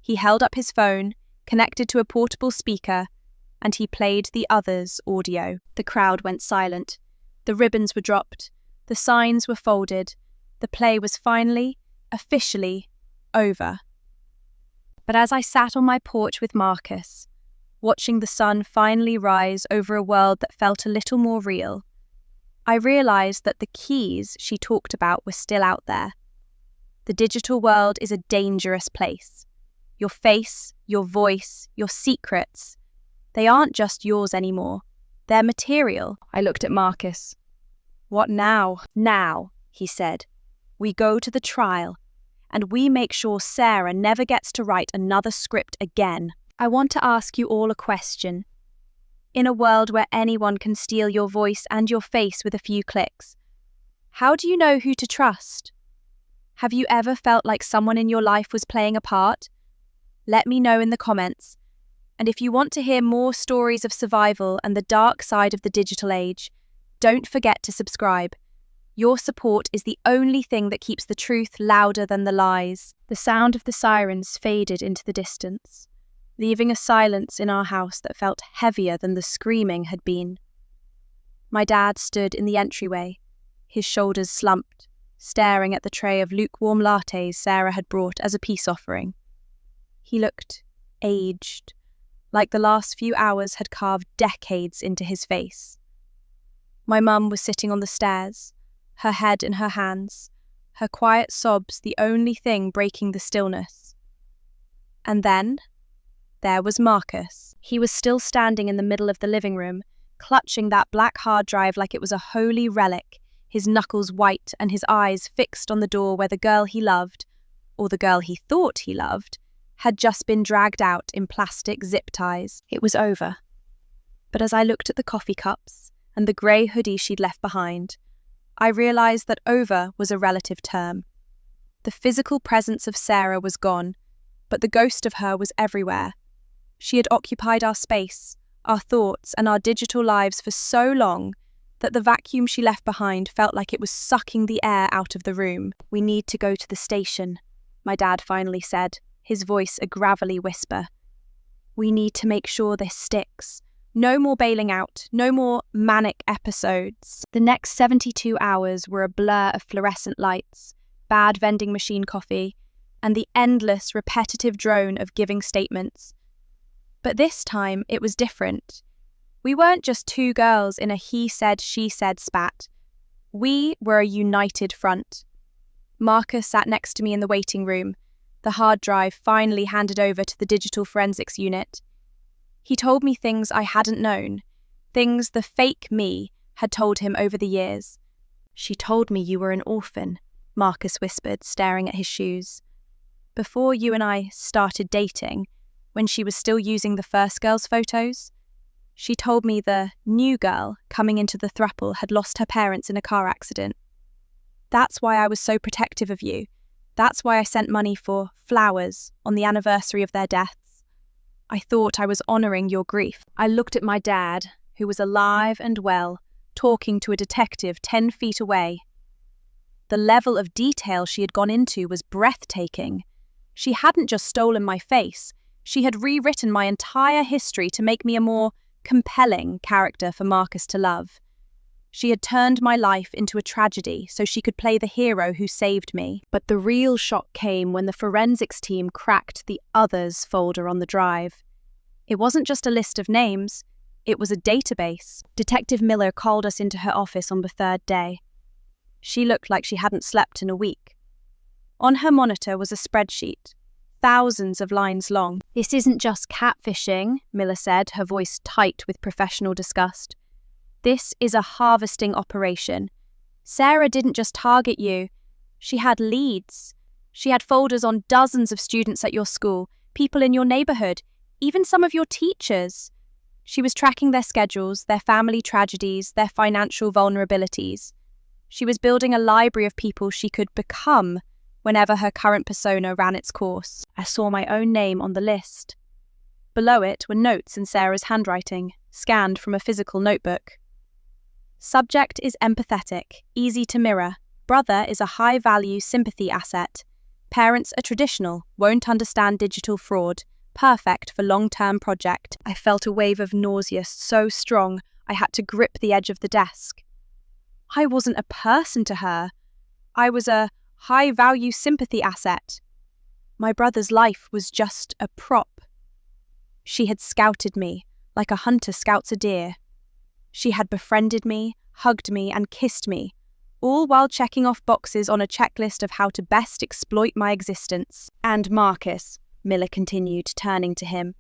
S1: He held up his phone, connected to a portable speaker, and he played the others' audio. The crowd went silent. The ribbons were dropped. The signs were folded. The play was finally, officially, over. But as I sat on my porch with Marcus, watching the sun finally rise over a world that felt a little more real, I realized that the keys she talked about were still out there. The digital world is a dangerous place. Your face, your voice, your secrets, they aren't just yours anymore. They're material. I looked at Marcus. What now? Now, he said. We go to the trial, and we make sure Sarah never gets to write another script again. I want to ask you all a question. In a world where anyone can steal your voice and your face with a few clicks, how do you know who to trust? Have you ever felt like someone in your life was playing a part? Let me know in the comments. And if you want to hear more stories of survival and the dark side of the digital age, don't forget to subscribe. Your support is the only thing that keeps the truth louder than the lies. The sound of the sirens faded into the distance, leaving a silence in our house that felt heavier than the screaming had been. My dad stood in the entryway, his shoulders slumped, staring at the tray of lukewarm lattes Sarah had brought as a peace offering. He looked aged, like the last few hours had carved decades into his face. My mum was sitting on the stairs, her head in her hands, her quiet sobs the only thing breaking the stillness. And then there was Marcus. He was still standing in the middle of the living room, clutching that black hard drive like it was a holy relic, his knuckles white and his eyes fixed on the door where the girl he loved, or the girl he thought he loved, had just been dragged out in plastic zip ties. It was over. But as I looked at the coffee cups and the grey hoodie she'd left behind, I realised that over was a relative term. The physical presence of Sarah was gone, but the ghost of her was everywhere. She had occupied our space, our thoughts, and our digital lives for so long that the vacuum she left behind felt like it was sucking the air out of the room. "We need to go to the station," my dad finally said, his voice a gravelly whisper. "We need to make sure this sticks. No more bailing out, no more manic episodes." The next 72 hours were a blur of fluorescent lights, bad vending machine coffee, and the endless, repetitive drone of giving statements. But this time, it was different. We weren't just two girls in a he said, she said spat. We were a united front. Marcus sat next to me in the waiting room, the hard drive finally handed over to the digital forensics unit. He told me things I hadn't known, things the fake me had told him over the years. "She told me you were an orphan," Marcus whispered, staring at his shoes. "Before you and I started dating, when she was still using the first girl's photos, she told me the new girl coming into the throuple had lost her parents in a car accident. That's why I was so protective of you. That's why I sent money for flowers on the anniversary of their deaths. I thought I was honouring your grief." I looked at my dad, who was alive and well, talking to a detective 10 feet away. The level of detail she had gone into was breathtaking. She hadn't just stolen my face, she had rewritten my entire history to make me a more compelling character for Marcus to love. She had turned my life into a tragedy so she could play the hero who saved me. But the real shock came when the forensics team cracked the others folder on the drive. It wasn't just a list of names, it was a database. Detective Miller called us into her office on the third day. She looked like she hadn't slept in a week. On her monitor was a spreadsheet, thousands of lines long. "This isn't just catfishing," Miller said, her voice tight with professional disgust. "This is a harvesting operation. Sarah didn't just target you. She had leads. She had folders on dozens of students at your school, people in your neighborhood, even some of your teachers. She was tracking their schedules, their family tragedies, their financial vulnerabilities. She was building a library of people she could become whenever her current persona ran its course." I saw my own name on the list. Below it were notes in Sarah's handwriting, scanned from a physical notebook. "Subject is empathetic, easy to mirror. Brother is a high-value sympathy asset. Parents are traditional, won't understand digital fraud. Perfect for long-term project." I felt a wave of nausea so strong I had to grip the edge of the desk. I wasn't a person to her. I was a high-value sympathy asset. My brother's life was just a prop. She had scouted me like a hunter scouts a deer. She had befriended me, hugged me, and kissed me, all while checking off boxes on a checklist of how to best exploit my existence. "And Marcus," Miller continued, turning to him,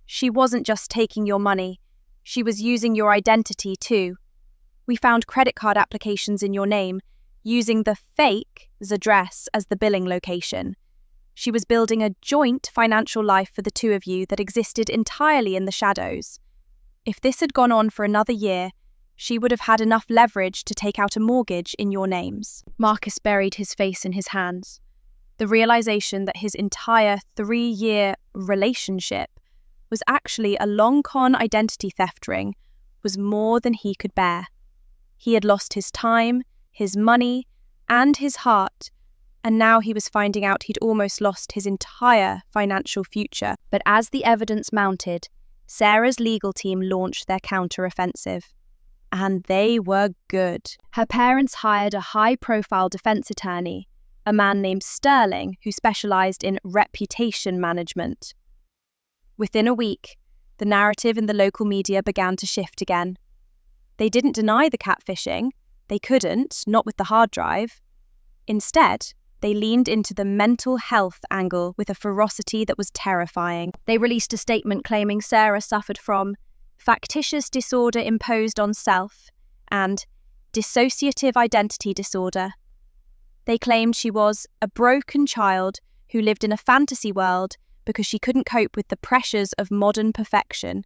S1: "she wasn't just taking your money, she was using your identity too. We found credit card applications in your name, using the fake's address as the billing location. She was building a joint financial life for the two of you that existed entirely in the shadows. If this had gone on for another year, she would have had enough leverage to take out a mortgage in your names." Marcus buried his face in his hands. The realization that his entire 3-year relationship was actually a long-con identity theft ring was more than he could bear. He had lost his time, his money, and his heart, and now he was finding out he'd almost lost his entire financial future. But as the evidence mounted, Sarah's legal team launched their counter-offensive. And they were good. Her parents hired a high-profile defense attorney, a man named Sterling, who specialized in reputation management. Within a week, the narrative in the local media began to shift again. They didn't deny the catfishing. They couldn't, not with the hard drive. Instead, they leaned into the mental health angle with a ferocity that was terrifying. They released a statement claiming Sarah suffered from factitious disorder imposed on self and dissociative identity disorder. They claimed she was a broken child who lived in a fantasy world because she couldn't cope with the pressures of modern perfection.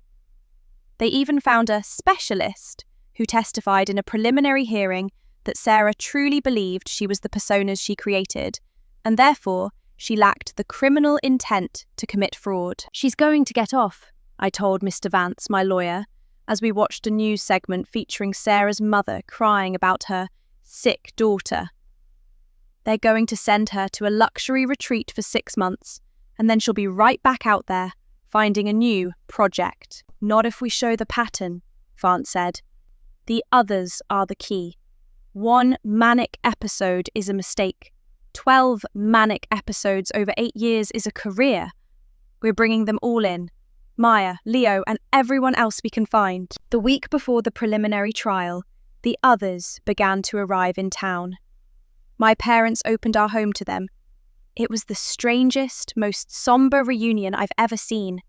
S1: They even found a specialist who testified in a preliminary hearing that Sarah truly believed she was the personas she created, and therefore she lacked the criminal intent to commit fraud. "She's going to get off," I told Mr. Vance, my lawyer, as we watched a news segment featuring Sarah's mother crying about her sick daughter. "They're going to send her to a luxury retreat for 6 months, and then she'll be right back out there, finding a new project." "Not if we show the pattern," Vance said. "The others are the key. 1 manic episode is a mistake. 12 manic episodes over 8 years is a career. We're bringing them all in. Maya, Leo, and everyone else we can find." The week before the preliminary trial, the others began to arrive in town. My parents opened our home to them. It was the strangest, most somber reunion I've ever seen.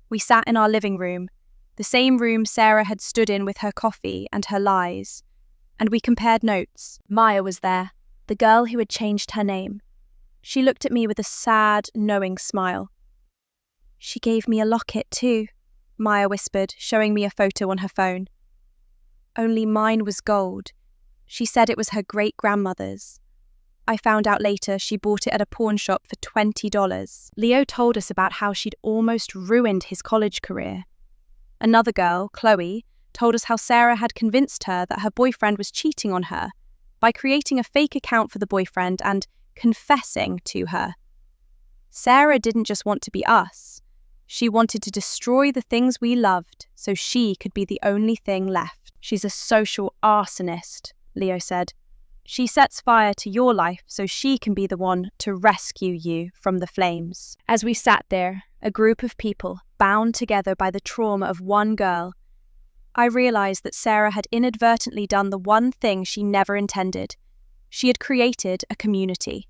S1: We sat in our living room, the same room Sarah had stood in with her coffee and her lies, and we compared notes. Maya was there, the girl who had changed her name. She looked at me with a sad, knowing smile. "She gave me a locket too," Maya whispered, showing me a photo on her phone. "Only mine was gold. She said it was her great-grandmother's. I found out later she bought it at a pawn shop for $20. Leo told us about how she'd almost ruined his college career. Another girl, Chloe, told us how Sarah had convinced her that her boyfriend was cheating on her by creating a fake account for the boyfriend and confessing to her. Sarah didn't just want to be us. She wanted to destroy the things we loved so she could be the only thing left. "She's a social arsonist," Leo said. "She sets fire to your life so she can be the one to rescue you from the flames." As we sat there, a group of people, bound together by the trauma of one girl, I realized that Sarah had inadvertently done the one thing she never intended. She had created a community.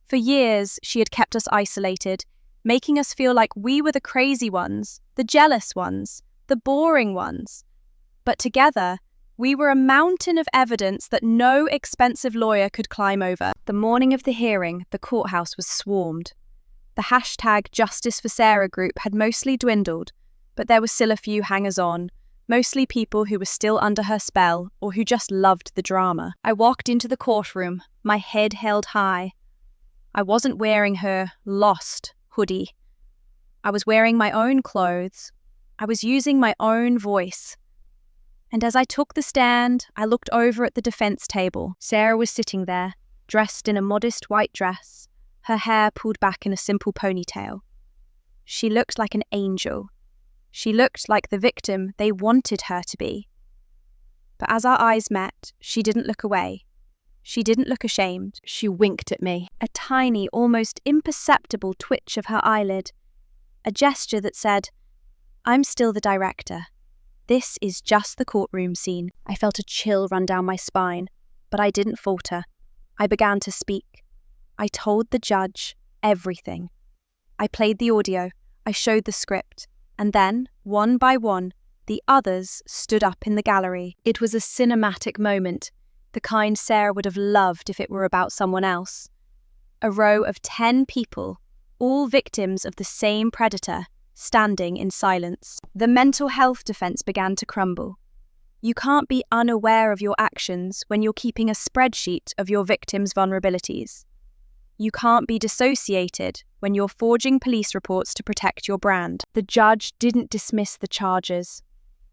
S1: For years, she had kept us isolated, making us feel like we were the crazy ones, the jealous ones, the boring ones. But together, we were a mountain of evidence that no expensive lawyer could climb over.
S2: The morning of the hearing, the courthouse was swarmed.
S1: The hashtag Justice for Sarah group had mostly dwindled, but there were still a few hangers-on, mostly people who were still under her spell or who just loved the drama. I walked into the courtroom, my head held high. I wasn't wearing her lost hoodie. I was wearing my own clothes. I was using my own voice. And as I took the stand, I looked over at the defense table. Sarah was sitting there, dressed in a modest white dress, her hair pulled back in a simple ponytail. She looked like an angel. She looked like the victim they wanted her to be. But as our eyes met, she didn't look away. She didn't look ashamed.
S2: She winked at me.
S1: A tiny, almost imperceptible twitch of her eyelid. A gesture that said, "I'm still the director. This is just the courtroom scene." I felt a chill run down my spine, but I didn't falter. I began to speak. I told the judge everything. I played the audio. I showed the script. And then, one by one, the others stood up in the gallery. It was a cinematic moment, the kind Sarah would have loved if it were about someone else. A row of 10 people, all victims of the same predator, standing in silence. The mental health defense began to crumble. You can't be unaware of your actions when you're keeping a spreadsheet of your victims' vulnerabilities. You can't be dissociated when you're forging police reports to protect your brand. The judge didn't dismiss the charges.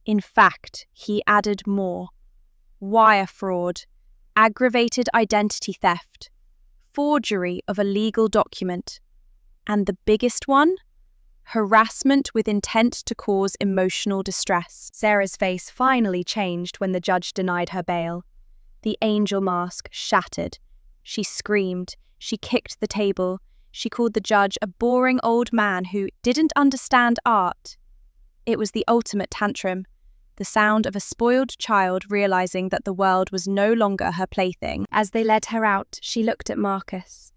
S1: In fact, he added more. Wire fraud, aggravated identity theft, forgery of a legal document, and the biggest one? Harassment with intent to cause emotional distress.
S2: Sarah's face finally changed when the judge denied her bail.
S1: The angel mask shattered. She screamed. She kicked the table. She called the judge a boring old man who didn't understand art. It was the ultimate tantrum, the sound of a spoiled child realizing that the world was no longer her plaything.
S2: As they led her out, she looked at Marcus.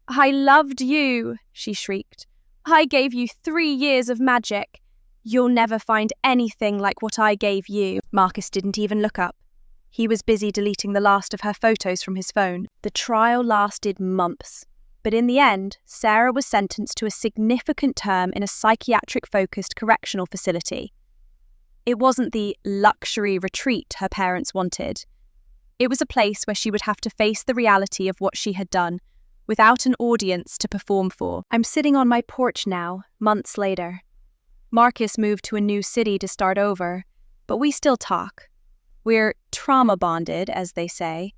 S1: "I loved you," she shrieked. "I gave you 3 years of magic. You'll never find anything like what I gave you." Marcus didn't even look up. He was busy deleting the last of her photos from his phone. The trial lasted months, but in the end, Sarah was sentenced to a significant term in a psychiatric-focused correctional facility. It wasn't the luxury retreat her parents wanted. It was a place where she would have to face the reality of what she had done, without an audience to perform for. I'm sitting on my porch now, months later. Marcus moved to a new city to start over, but we still talk. We're trauma bonded, as they say,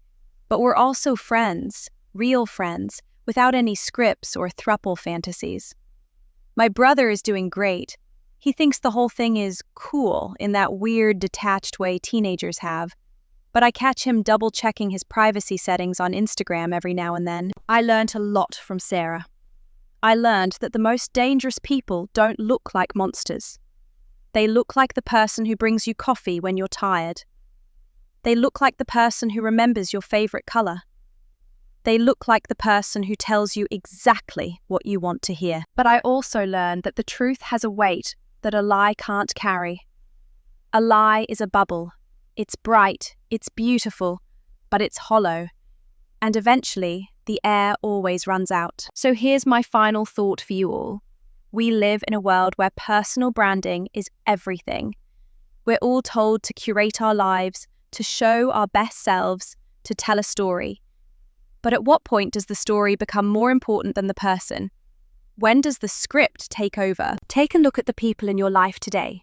S1: but we're also friends, real friends, without any scripts or throuple fantasies. My brother is doing great. He thinks the whole thing is cool in that weird, detached way teenagers have. But I catch him double-checking his privacy settings on Instagram every now and then. I learned a lot from Sarah. I learned that the most dangerous people don't look like monsters. They look like the person who brings you coffee when you're tired. They look like the person who remembers your favorite color. They look like the person who tells you exactly what you want to hear. But I also learned that the truth has a weight that a lie can't carry. A lie is a bubble. It's bright, it's beautiful, but it's hollow. And eventually, the air always runs out. So here's my final thought for you all. We live in a world where personal branding is everything. We're all told to curate our lives, to show our best selves, to tell a story. But at what point does the story become more important than the person? When does the script take over? Take a look at the people in your life today.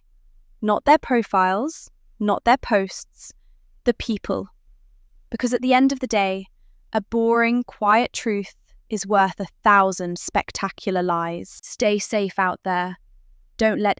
S1: Not their profiles, not their posts, the people. Because at the end of the day, a boring, quiet truth is worth 1,000 spectacular lies. Stay safe out there. Don't let